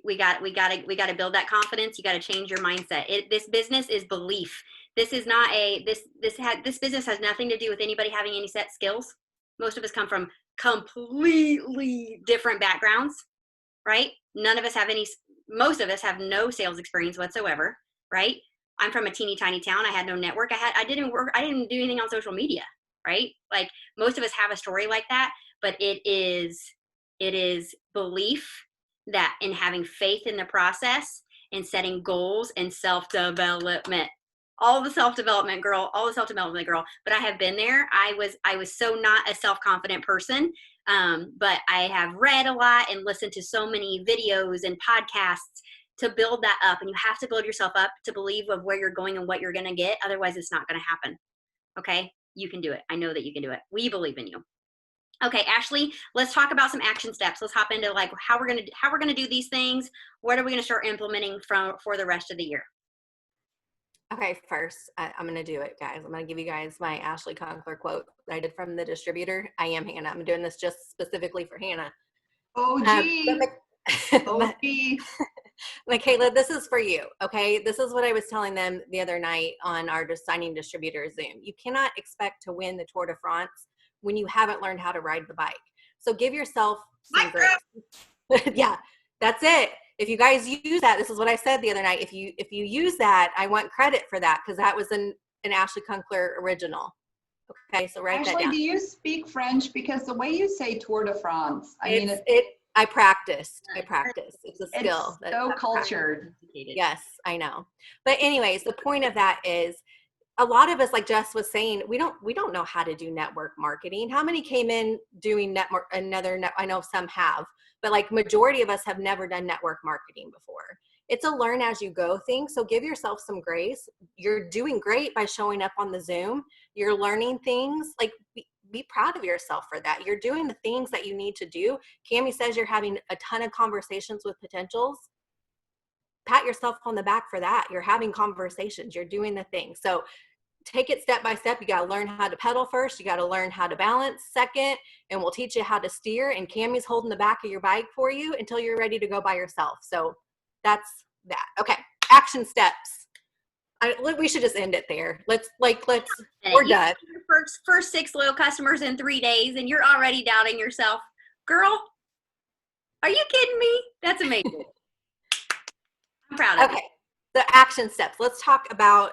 S1: We got to build that confidence. You got to change your mindset. This business is belief. This is not this business has nothing to do with anybody having any set skills. Most of us come from completely different backgrounds, right? Most of us have no sales experience whatsoever, right? I'm from a teeny tiny town. I had no network. I didn't do anything on social media, right? Like most of us have a story like that, but it is belief that in having faith in the process and setting goals and self-development. All the self-development, girl. But I have been there. I was so not a self-confident person. But I have read a lot and listened to so many videos and podcasts to build that up. And you have to build yourself up to believe of where you're going and what you're going to get. Otherwise, it's not going to happen. Okay? You can do it. I know that you can do it. We believe in you. Okay, Ashley, let's talk about some action steps. Let's hop into like how we're gonna do these things. What are we gonna start implementing for the rest of the year?
S2: Okay, first, I'm going to do it, guys. I'm going to give you guys my Ashley Conkler quote that I did from the distributor. I am Hannah. I'm doing this just specifically for Hannah.
S3: OG.
S2: Michaela, this is for you, okay? This is what I was telling them the other night on our Just Signing Distributor Zoom. You cannot expect to win the Tour de France when you haven't learned how to ride the bike. So give yourself some grace. Yeah, that's it. If you guys use that, this is what I said the other night. If you use that, I want credit for that because that was an Ashley Conkler original. Okay, so write that down.
S3: Ashley, do you speak French? Because the way you say Tour de France,
S2: I practiced. It's a skill.
S3: It's so cultured.
S2: Yes, I know. But anyways, the point of that is a lot of us, like Jess was saying, we don't know how to do network marketing. How many came in doing I know some have, but like majority of us have never done network marketing before. It's a learn as you go thing. So give yourself some grace. You're doing great by showing up on the Zoom. You're learning things. Like be proud of yourself for that. You're doing the things that you need to do. Cami says you're having a ton of conversations with potentials. Pat yourself on the back for that. You're having conversations. You're doing the thing. So take it step by step. You got to learn how to pedal first. You got to learn how to balance second, and we'll teach you how to steer. And Cami's holding the back of your bike for you until you're ready to go by yourself. So that's that. Okay. Action steps. We should just end it there. We're done.
S1: Your first 6 loyal customers in 3 days, and you're already doubting yourself. Girl, are you kidding me? That's amazing. I'm proud of you.
S2: Okay. The action steps. Let's talk about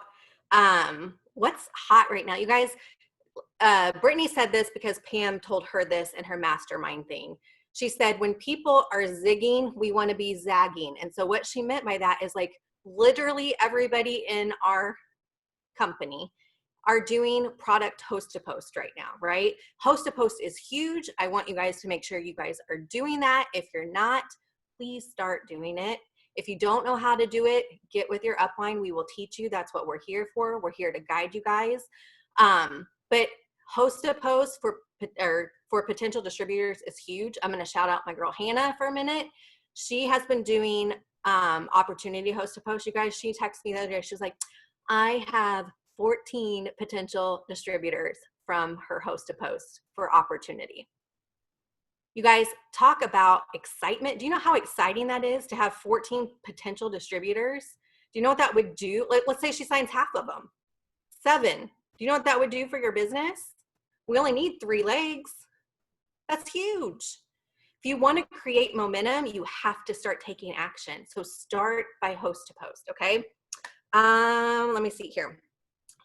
S2: what's hot right now. You guys, Brittany said this because Pam told her this in her mastermind thing. She said, when people are zigging, we want to be zagging. And so what she meant by that is like literally everybody in our company are doing product host to post right now, right? Host to post is huge. I want you guys to make sure you guys are doing that. If you're not, please start doing it. If you don't know how to do it, get with your upline. We will teach you. That's what we're here for. We're here to guide you guys. But host to post for potential distributors is huge. I'm going to shout out my girl Hannah for a minute. She has been doing opportunity host to post. You guys, she texted me the other day. She's like, I have 14 potential distributors from her host to post for opportunity. You guys, talk about excitement. Do you know how exciting that is to have 14 potential distributors? Do you know what that would do? Like, let's say she signs half of them. 7. Do you know what that would do for your business? We only need 3 legs. That's huge. If you want to create momentum, you have to start taking action. So start by host to post, okay? Let me see here.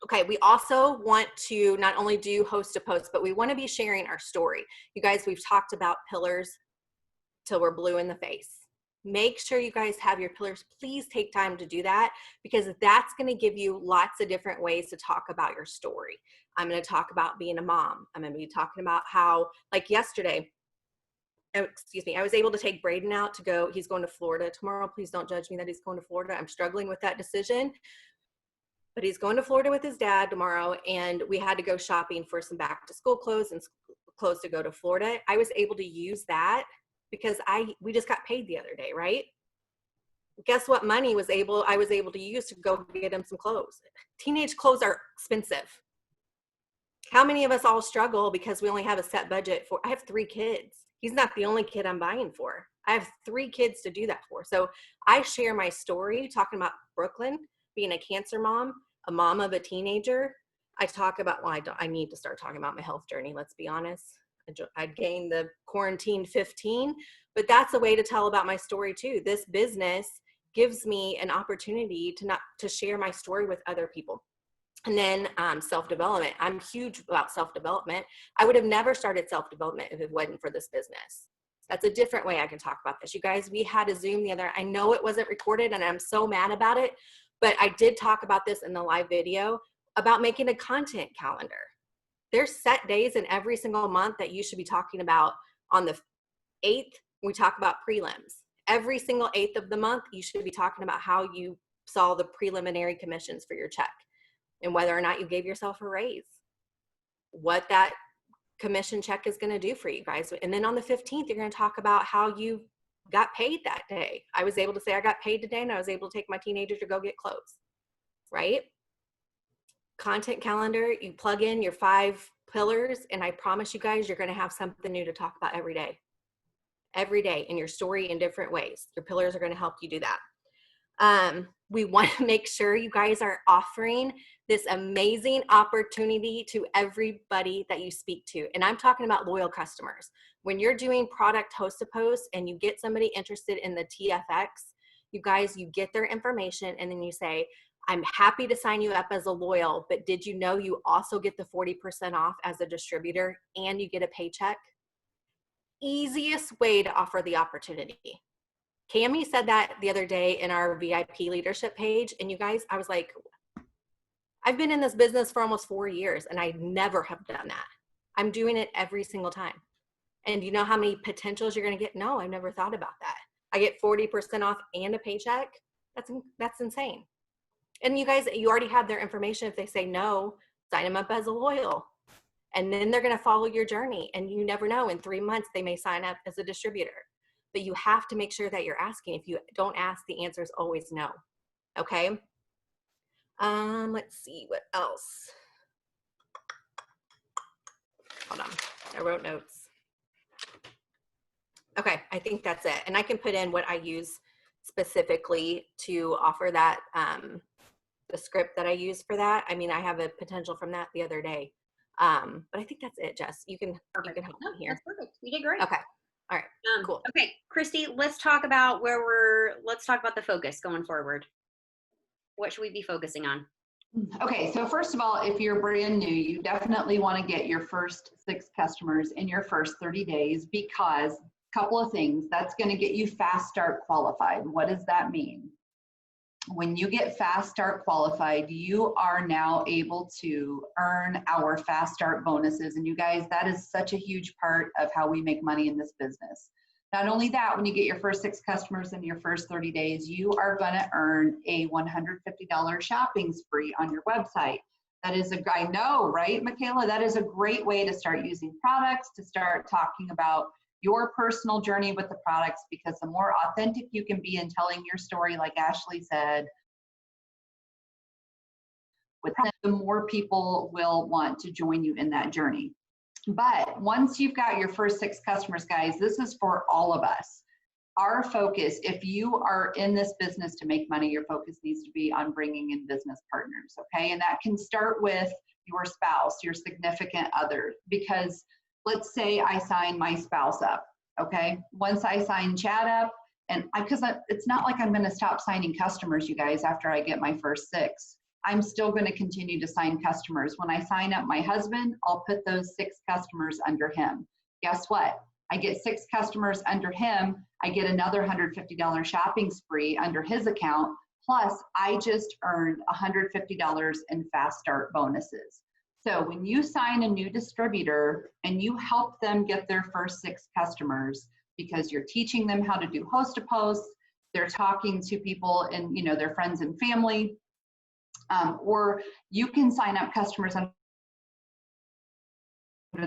S2: Okay, we also want to not only do host to post, but we want to be sharing our story. You guys, we've talked about pillars till we're blue in the face. Make sure you guys have your pillars. Please take time to do that, because that's going to give you lots of different ways to talk about your story. I'm going to talk about being a mom. I'm going to be talking about how, like yesterday, I was able to take Braden out to go. He's going to Florida tomorrow. Please don't judge me that he's going to Florida. I'm struggling with that decision. But he's going to Florida with his dad tomorrow, and we had to go shopping for some back to school clothes and clothes to go to Florida. I was able to use that because we just got paid the other day, right? Guess what money I was able to use to go get him some clothes. Teenage clothes are expensive. How many of us all struggle because we only have a set budget I have 3 kids. He's not the only kid I'm buying for. I have 3 kids to do that for. So I share my story talking about Brooklyn, being a cancer mom, a mom of a teenager. I talk about, I need to start talking about my health journey. Let's be honest. I gained the quarantine 15, but that's a way to tell about my story too. This business gives me an opportunity to share my story with other people. And then self-development. I'm huge about self-development. I would have never started self-development if it wasn't for this business. That's a different way I can talk about this. You guys, we had a Zoom I know it wasn't recorded and I'm so mad about it, but I did talk about this in the live video about making a content calendar. There's set days in every single month that you should be talking about. On the 8th, we talk about prelims. Every single 8th of the month, you should be talking about how you saw the preliminary commissions for your check and whether or not you gave yourself a raise, what that commission check is going to do for you guys. And then on the 15th, you're going to talk about how you got paid that day. I was able to say I got paid today and I was able to take my teenager to go get clothes, right? Content calendar, you plug in your 5 pillars and I promise you guys, you're going to have something new to talk about every day in your story in different ways. Your pillars are going to help you do that. We want to make sure you guys are offering this amazing opportunity to everybody that you speak to. And I'm talking about loyal customers. When you're doing product host to post and you get somebody interested in the TFX, you guys, you get their information and then you say, I'm happy to sign you up as a loyal, but did you know you also get the 40% off as a distributor and you get a paycheck? Easiest way to offer the opportunity. Cami said that the other day in our VIP leadership page. And you guys, I was like, I've been in this business for almost 4 years and I never have done that. I'm doing it every single time. And you know how many potentials you're going to get? No, I've never thought about that. I get 40% off and a paycheck. That's insane. And you guys, you already have their information. If they say no, sign them up as a loyal. And then they're going to follow your journey. And you never know, in 3 months, they may sign up as a distributor. But you have to make sure that you're asking. If you don't ask, the answer is always no. Okay? Let's see what else. Hold on, I wrote notes. Okay, I think that's it. And I can put in what I use specifically to offer that, the script that I use for that. I mean, I have a potential from that the other day. But I think that's it, Jess. You can help me here.
S1: That's perfect. You did great.
S2: Okay. All right. Cool.
S1: Okay, Christy, let's talk about let's talk about the focus going forward. What should we be focusing on?
S3: Okay, so first of all, if you're brand new, you definitely want to get your first 6 customers in your first 30 days because couple of things. That's going to get you Fast Start qualified. What does that mean? When you get Fast Start qualified, you are now able to earn our Fast Start bonuses. And you guys, that is such a huge part of how we make money in this business. Not only that, when you get your first 6 customers in your first 30 days, you are going to earn a $150 shopping spree on your website. That is I know, right, Michaela? That is a great way to start using products, to start talking about your personal journey with the products, because the more authentic you can be in telling your story, like Ashley said, the more people will want to join you in that journey. But once you've got your first 6 customers, guys, this is for all of us. Our focus, if you are in this business to make money, your focus needs to be on bringing in business partners, okay? And that can start with your spouse, your significant other, because let's say I sign my spouse up, okay? Once I sign Chad up, and because it's not like I'm going to stop signing customers, you guys, after I get my first 6. I'm still going to continue to sign customers. When I sign up my husband, I'll put those 6 customers under him. Guess what? I get 6 customers under him. I get another $150 shopping spree under his account. Plus, I just earned $150 in Fast Start bonuses. So when you sign a new distributor and you help them get their first 6 customers, because you're teaching them how to do host-to-posts, they're talking to people and their friends and family, or you can sign up customers under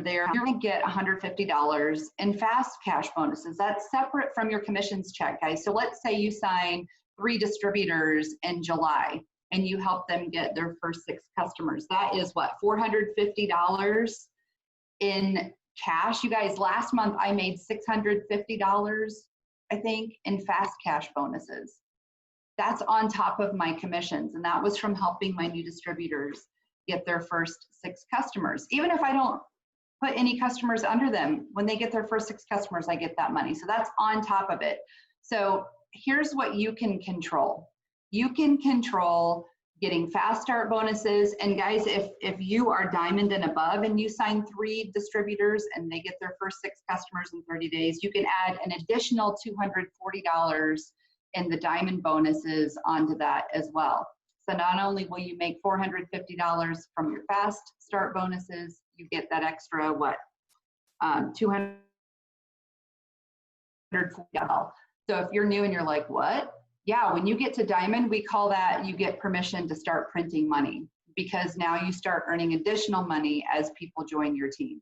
S3: there, you're going to get $150 in fast cash bonuses. That's separate from your commissions check, guys. So let's say you sign 3 distributors in July and you help them get their first 6 customers. That is what, $450 in cash? You guys, last month I made $650, I think, in fast cash bonuses. That's on top of my commissions, and that was from helping my new distributors get their first 6 customers. Even if I don't put any customers under them, when they get their first 6 customers, I get that money. So that's on top of it. So here's what you can control. You can control getting Fast Start bonuses. And guys, if you are Diamond and above and you sign 3 distributors and they get their first 6 customers in 30 days, you can add an additional $240 in the Diamond bonuses onto that as well. So not only will you make $450 from your Fast Start bonuses, you get that extra, what, $240. So if you're new and you're like, what? Yeah, when you get to Diamond, we call that you get permission to start printing money, because now you start earning additional money as people join your team.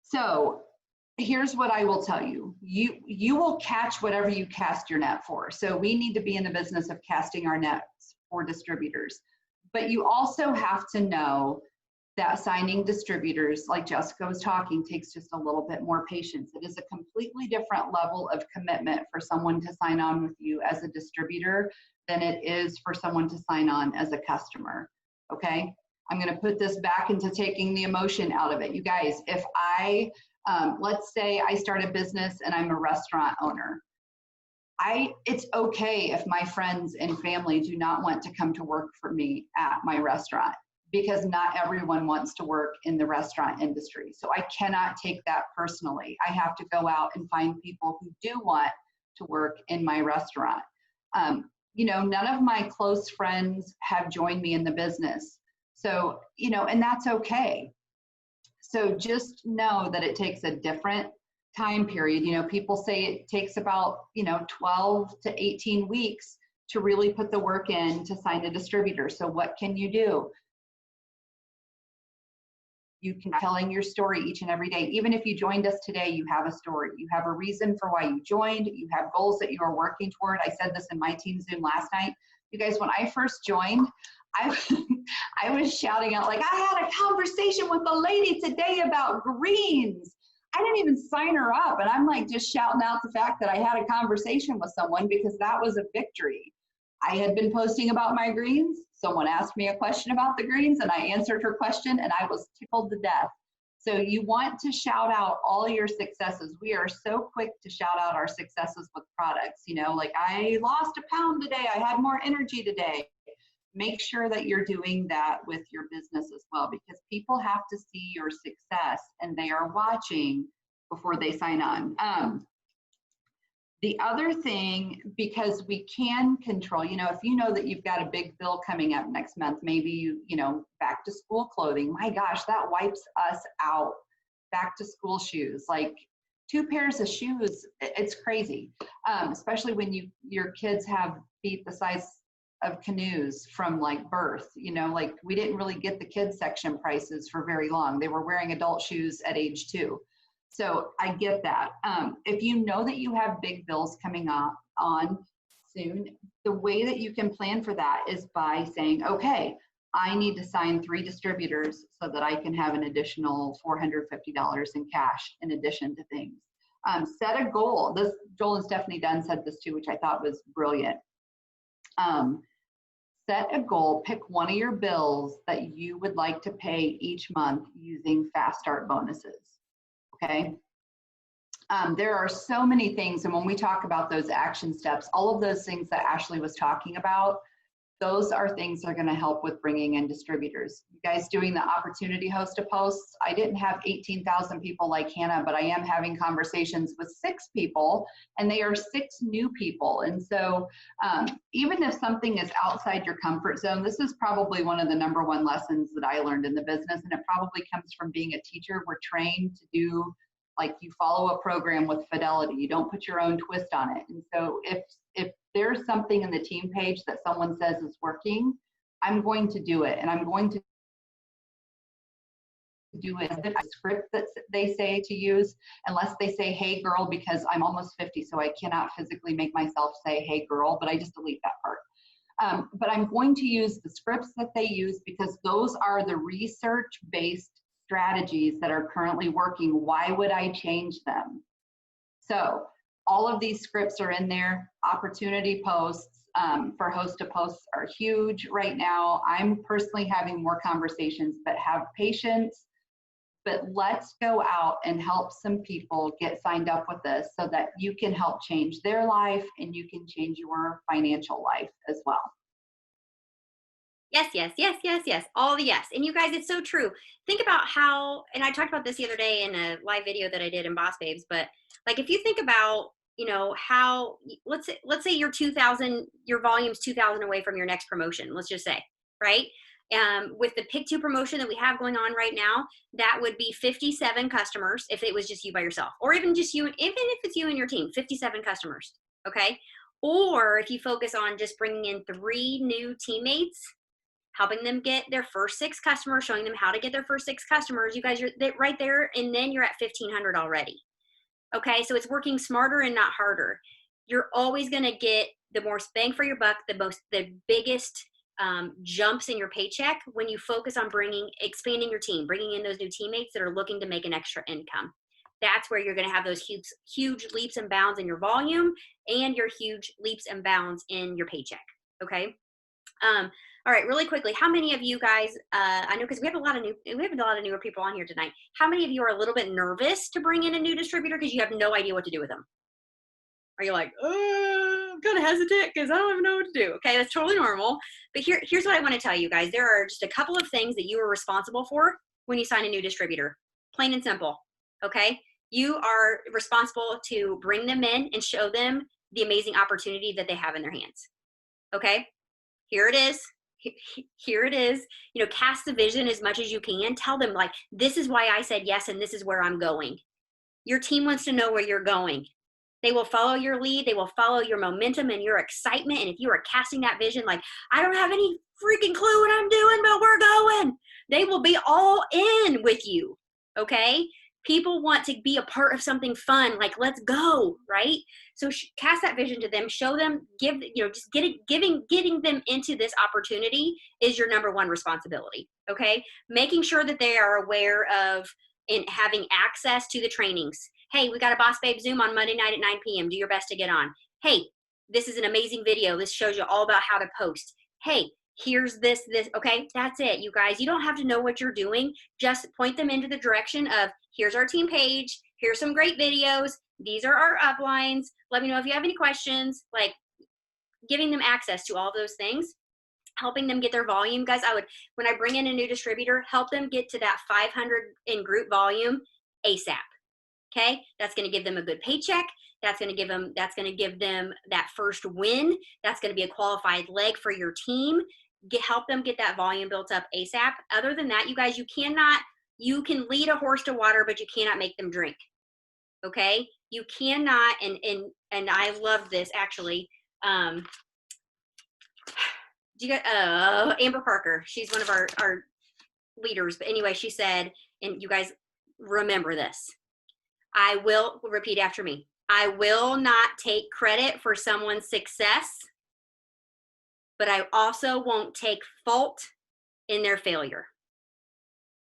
S3: So here's what I will tell you. You will catch whatever you cast your net for. So we need to be in the business of casting our nets for distributors. But you also have to know that signing distributors, like Jessica was talking, takes just a little bit more patience. It is a completely different level of commitment for someone to sign on with you as a distributor than it is for someone to sign on as a customer, okay? I'm gonna put this back into taking the emotion out of it. You guys, if let's say I start a business and I'm a restaurant owner. It's okay if my friends and family do not want to come to work for me at my restaurant, because not everyone wants to work in the restaurant industry. So I cannot take that personally. I have to go out and find people who do want to work in my restaurant. None of my close friends have joined me in the business. So, and that's okay. So just know that it takes a different time period. People say it takes about, 12 to 18 weeks to really put the work in to sign a distributor. So what can you do? You can telling your story each and every day. Even if you joined us today, you have a story. You have a reason for why you joined. You have goals that you are working toward. I said this in my team Zoom last night. You guys, when I first joined, I was shouting out, like, I had a conversation with a lady today about greens. I didn't even sign her up. And I'm like just shouting out the fact that I had a conversation with someone, because that was a victory. I had been posting about my greens. Someone asked me a question about the greens and I answered her question and I was tickled to death. So you want to shout out all your successes. We are so quick to shout out our successes with products. Like, I lost a pound today. I had more energy today. Make sure that you're doing that with your business as well, because people have to see your success and they are watching before they sign on. The other thing, because we can control, you know, if you know that you've got a big bill coming up next month, maybe you know, back to school clothing, my gosh, that wipes us out. Back to school shoes, like 2 pairs of shoes, it's crazy. Especially when your kids have feet the size of canoes from like birth, you know, like we didn't really get the kids section prices for very long. They were wearing adult shoes at age 2. So I get that. If you know that you have big bills coming on soon, the way that you can plan for that is by saying, okay, I need to sign 3 distributors so that I can have an additional $450 in cash in addition to things. Set a goal. This, Joel and Stephanie Dunn said this too, which I thought was brilliant. Set a goal, pick one of your bills that you would like to pay each month using Fast Start bonuses. Okay. There are so many things, and when we talk about those action steps, all of those things that Ashley was talking about, those are things that are going to help with bringing in distributors. You guys doing the opportunity host a posts, I didn't have 18,000 people like Hannah, but I am having conversations with 6 people, and they are 6 new people. And so even if something is outside your comfort zone, this is probably one of the #1 lessons that I learned in the business, and it probably comes from being a teacher. We're trained to do, like, you follow a program with fidelity. You don't put your own twist on it. And so if there's something in the team page that someone says is working, I'm going to do it. And I'm going to do it a script that they say to use, unless they say, hey girl, because I'm almost 50, so I cannot physically make myself say, hey girl, but I just delete that part. But I'm going to use the scripts that they use because those are the research-based strategies that are currently working. Why would I change them? So all of these scripts are in there. Opportunity posts for host to posts are huge right now. I'm personally having more conversations, but have patience. But let's go out and help some people get signed up with this so that you can help change their life and you can change your financial life as well.
S1: Yes, yes, yes, yes, yes. All the yes. And you guys, it's so true. Think about how, and I talked about this the other day in a live video that I did in Boss Babes, but like if you think about, you know, how, let's say your volume's 2,000 away from your next promotion, let's just say, right? With the Pick 2 promotion that we have going on right now, that would be 57 customers if it was just you by yourself, or even just you, even if it's you and your team, 57 customers, okay? Or if you focus on just bringing in 3 new teammates, helping them get their first 6 customers, showing them how to get their first 6 customers, you guys are right there, and then you're at 1,500 already. Okay, so it's working smarter and not harder. You're always going to get the more bang for your buck, the biggest jumps in your paycheck when you focus on expanding your team, bringing in those new teammates that are looking to make an extra income. That's where you're going to have those huge leaps and bounds in your volume and your huge leaps and bounds in your paycheck. Okay. All right, really quickly, how many of you guys, I know because we have a lot of newer people on here tonight. How many of you are a little bit nervous to bring in a new distributor because you have no idea what to do with them? Are you like, oh, I'm kind of hesitant because I don't even know what to do? Okay, that's totally normal. But here's what I want to tell you guys. There are just a couple of things that you are responsible for when you sign a new distributor. Plain and simple, okay? You are responsible to bring them in and show them the amazing opportunity that they have in their hands, okay? Here it is. Here it is. You know, cast the vision as much as you can. Tell them, like, this is why I said yes and this is where I'm going. Your team wants to know where you're going. They will follow your lead. They will follow your momentum and your excitement. And if you are casting that vision, like, I don't have any freaking clue what I'm doing, but we're going, they will be all in with you, okay? People want to be a part of something fun, like, let's go, right? So cast that vision to them, show them, just getting them into this opportunity is your #1 responsibility, okay? Making sure that they are aware of and having access to the trainings. Hey, we got a Boss Babe Zoom on Monday night at 9 p.m. Do your best to get on. Hey, this is an amazing video. This shows you all about how to post. Hey, here's this, okay? That's it, you guys. You don't have to know what you're doing. Just point them into the direction of, here's our team page. Here's some great videos. These are our uplines. Let me know if you have any questions. Like, giving them access to all those things, helping them get their volume. Guys, when I bring in a new distributor, help them get to that 500 in group volume ASAP. Okay, that's going to give them a good paycheck. That's going to give them that first win. That's going to be a qualified leg for your team. Help them get that volume built up ASAP. Other than that, you guys, you can lead a horse to water, but you cannot make them drink. Okay, you cannot. And I love this actually. Do you get Amber Parker? She's one of our leaders. But anyway, she said, and you guys remember this. I will repeat after me. I will not take credit for someone's success, but I also won't take fault in their failure.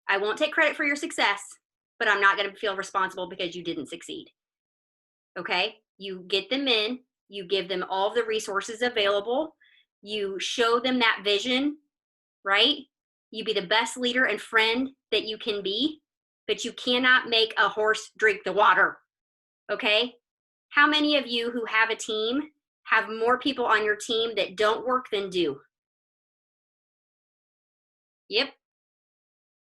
S1: I won't take credit for your success, but I'm not going to feel responsible because you didn't succeed. Okay? You get them in, you give them all the resources available, you show them that vision, right? You be the best leader and friend that you can be, but you cannot make a horse drink the water. Okay? How many of you who have a team have more people on your team that don't work than do? Yep.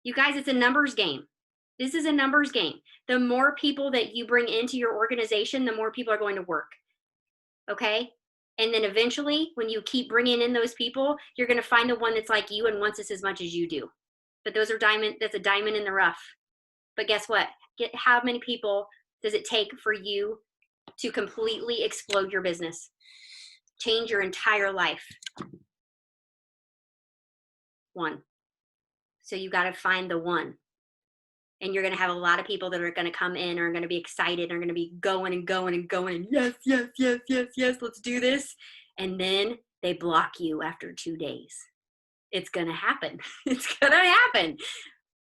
S1: You guys, it's a numbers game. This is a numbers game. The more people that you bring into your organization, the more people are going to work. Okay? And then eventually, when you keep bringing in those people, you're going to find the one that's like you and wants this as much as you do. But that's a diamond in the rough. But guess what? How many people does it take for you to completely explode your business? Change your entire life? One. So you got to find the one. And you're going to have a lot of people that are going to come in, are going to be excited, are going to be going and going and going, and yes, yes, yes, yes, yes, let's do this. And then they block you after 2 days. It's going to happen. It's going to happen.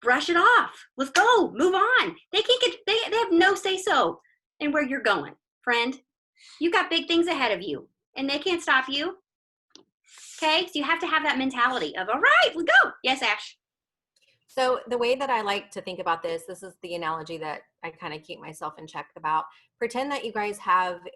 S1: Brush it off. Let's go. Move on. They have no say-so in where you're going, friend. You got big things ahead of you, and they can't stop you. Okay? So you have to have that mentality of, all right, we go. Yes, Ash.
S2: So the way that I like to think about this is the analogy that I kind of keep myself in check about. Pretend that you guys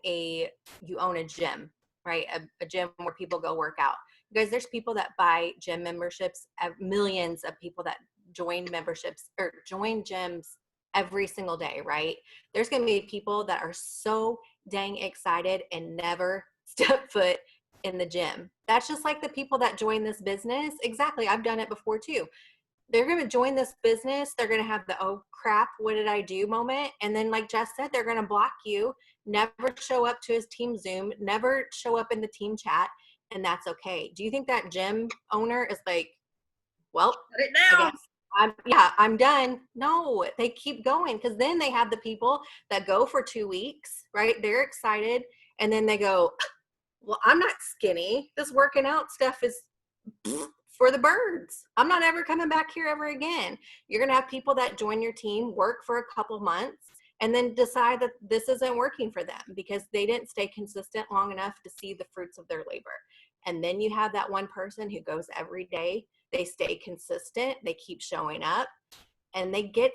S2: you own a gym, right? A gym where people go work out. You guys, there's people that buy gym memberships, millions of people that join memberships or join gyms every single day, right? There's going to be people that are so dang excited and never step foot in the gym. That's just like the people that join this business. Exactly. I've done it before too. They're going to join this business. They're going to have the, oh crap, what did I do moment? And then like Jess said, they're going to block you, never show up to his team Zoom, never show up in the team chat. And that's okay. Do you think that gym owner is like, well, I guess I'm done? No, they keep going, because then they have the people that go for 2 weeks, right? They're excited. And then they go, well, I'm not skinny. This working out stuff is for the birds. I'm not ever coming back here ever again. You're going to have people that join your team, work for a couple months, and then decide that this isn't working for them because they didn't stay consistent long enough to see the fruits of their labor. And then you have that one person who goes every day. They stay consistent. They keep showing up, and they get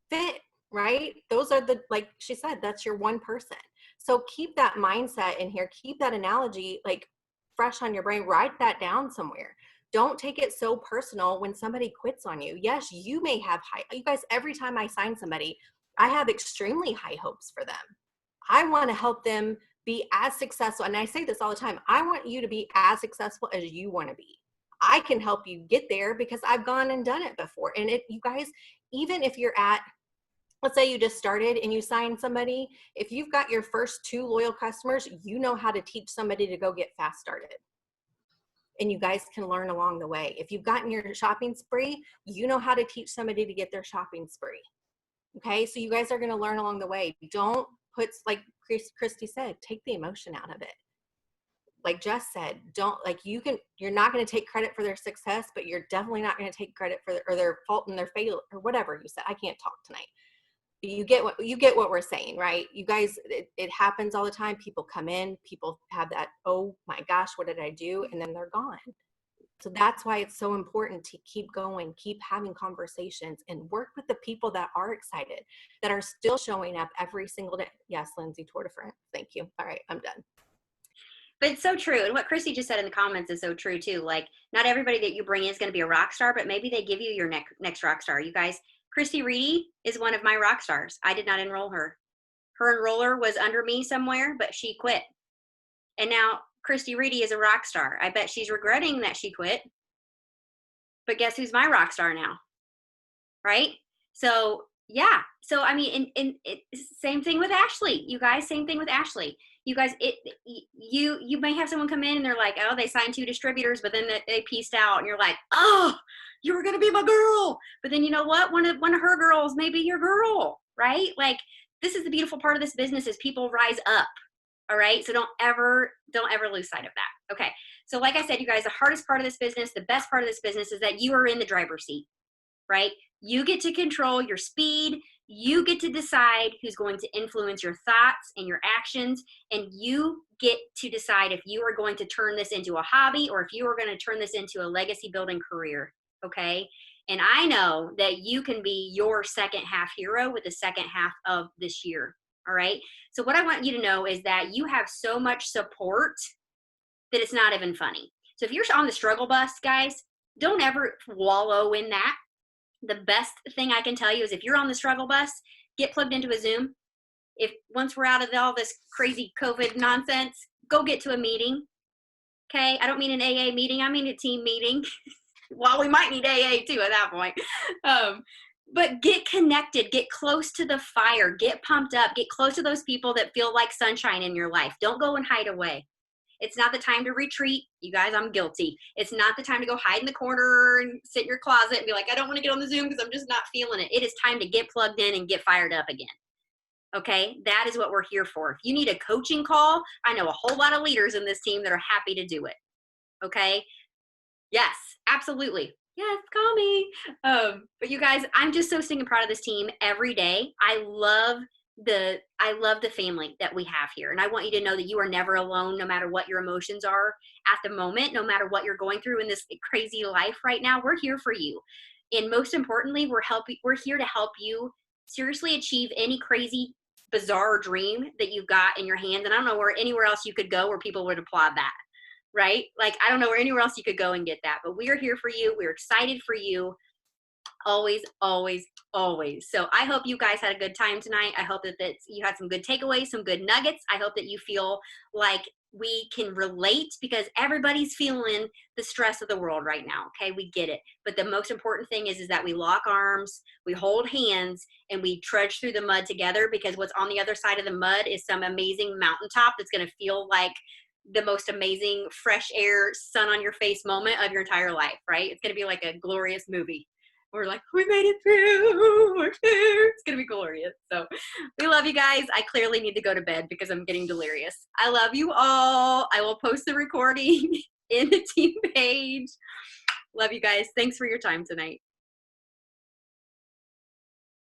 S2: fit, right? Those are like she said, that's your one person. So keep that mindset in here. Keep that analogy like fresh on your brain. Write that down somewhere. Don't take it so personal when somebody quits on you. Yes, you may have you guys, every time I sign somebody, I have extremely high hopes for them. I want to help them be as successful. And I say this all the time. I want you to be as successful as you want to be. I can help you get there because I've gone and done it before. And you guys, even if you're at, let's say you just started and you sign somebody, if you've got your first 2 loyal customers, you know how to teach somebody to go get fast started. And you guys can learn along the way. If you've gotten your shopping spree, you know how to teach somebody to get their shopping spree. Okay, so you guys are going to learn along the way. Don't put, like Christy said, take the emotion out of it. Like Jess said, you're not going to take credit for their success, but you're definitely not going to take credit for their fault and their failure or whatever you said. I can't talk tonight. You get what we're saying, right? You guys, it happens all the time. People come in, people have that, oh my gosh, what did I do? And then they're gone. So that's why it's so important to keep going, keep having conversations, and work with the people that are excited, that are still showing up every single day. Yes, Lindsay, Tour de France. Thank you. All right, I'm done.
S1: But it's so true. And what Christy just said in the comments is so true too. Like, not everybody that you bring in is going to be a rock star, but maybe they give you your next rock star. You guys, Christy Reedy is one of my rock stars. I did not enroll her. Her enroller was under me somewhere, but she quit. And now Christy Reedy is a rock star. I bet she's regretting that she quit. But guess who's my rock star now? Right? So yeah. So I mean, same thing with Ashley. You guys, same thing with Ashley. You guys, you may have someone come in and they're like, oh, they signed 2 distributors, but then they pieced out, and you're like, oh, you were gonna be my girl. But then you know what? One of her girls may be your girl, right? Like, this is the beautiful part of this business is people rise up. All right. So don't ever lose sight of that. Okay. So like I said, you guys, the hardest part of this business, the best part of this business is that you are in the driver's seat, right? You get to control your speed. You get to decide who's going to influence your thoughts and your actions. And you get to decide if you are going to turn this into a hobby or if you are going to turn this into a legacy building career. Okay. And I know that you can be your second half hero with the second half of this year. All right. So what I want you to know is that you have so much support that it's not even funny. So if you're on the struggle bus, guys, don't ever wallow in that. The best thing I can tell you is if you're on the struggle bus, get plugged into a Zoom. If once we're out of all this crazy COVID nonsense, go get to a meeting. Okay. I don't mean an AA meeting. I mean a team meeting. Well, we might need AA too at that point. But get connected, get close to the fire, get pumped up, get close to those people that feel like sunshine in your life. Don't go and hide away. It's not the time to retreat. You guys, I'm guilty. It's not the time to go hide in the corner and sit in your closet and be like, I don't want to get on the Zoom because I'm just not feeling it. It is time to get plugged in and get fired up again. Okay, that is what we're here for. If you need a coaching call, I know a whole lot of leaders in this team that are happy to do it. Okay, yes, absolutely. Yes, call me. But you guys, I'm just so stinking proud of this team every day. I love the family that we have here. And I want you to know that you are never alone, no matter what your emotions are at the moment, no matter what you're going through in this crazy life right now. We're here for you. And most importantly, we're here to help you seriously achieve any crazy, bizarre dream that you've got in your hands. And I don't know anywhere else you could go where people would applaud that. Right? Like, I don't know where anywhere else you could go and get that, but we are here for you. We're excited for you. Always, always, always. So I hope you guys had a good time tonight. I hope that you had some good takeaways, some good nuggets. I hope that you feel like we can relate because everybody's feeling the stress of the world right now. Okay. We get it. But the most important thing is that we lock arms, we hold hands, and we trudge through the mud together, because what's on the other side of the mud is some amazing mountaintop that's going to feel like the most amazing fresh air, sun on your face moment of your entire life, right? It's going to be like a glorious movie. We're like, we made it through. We're here. It's going to be glorious. So we love you guys. I clearly need to go to bed because I'm getting delirious. I love you all. I will post the recording in the team page. Love you guys. Thanks for your time tonight.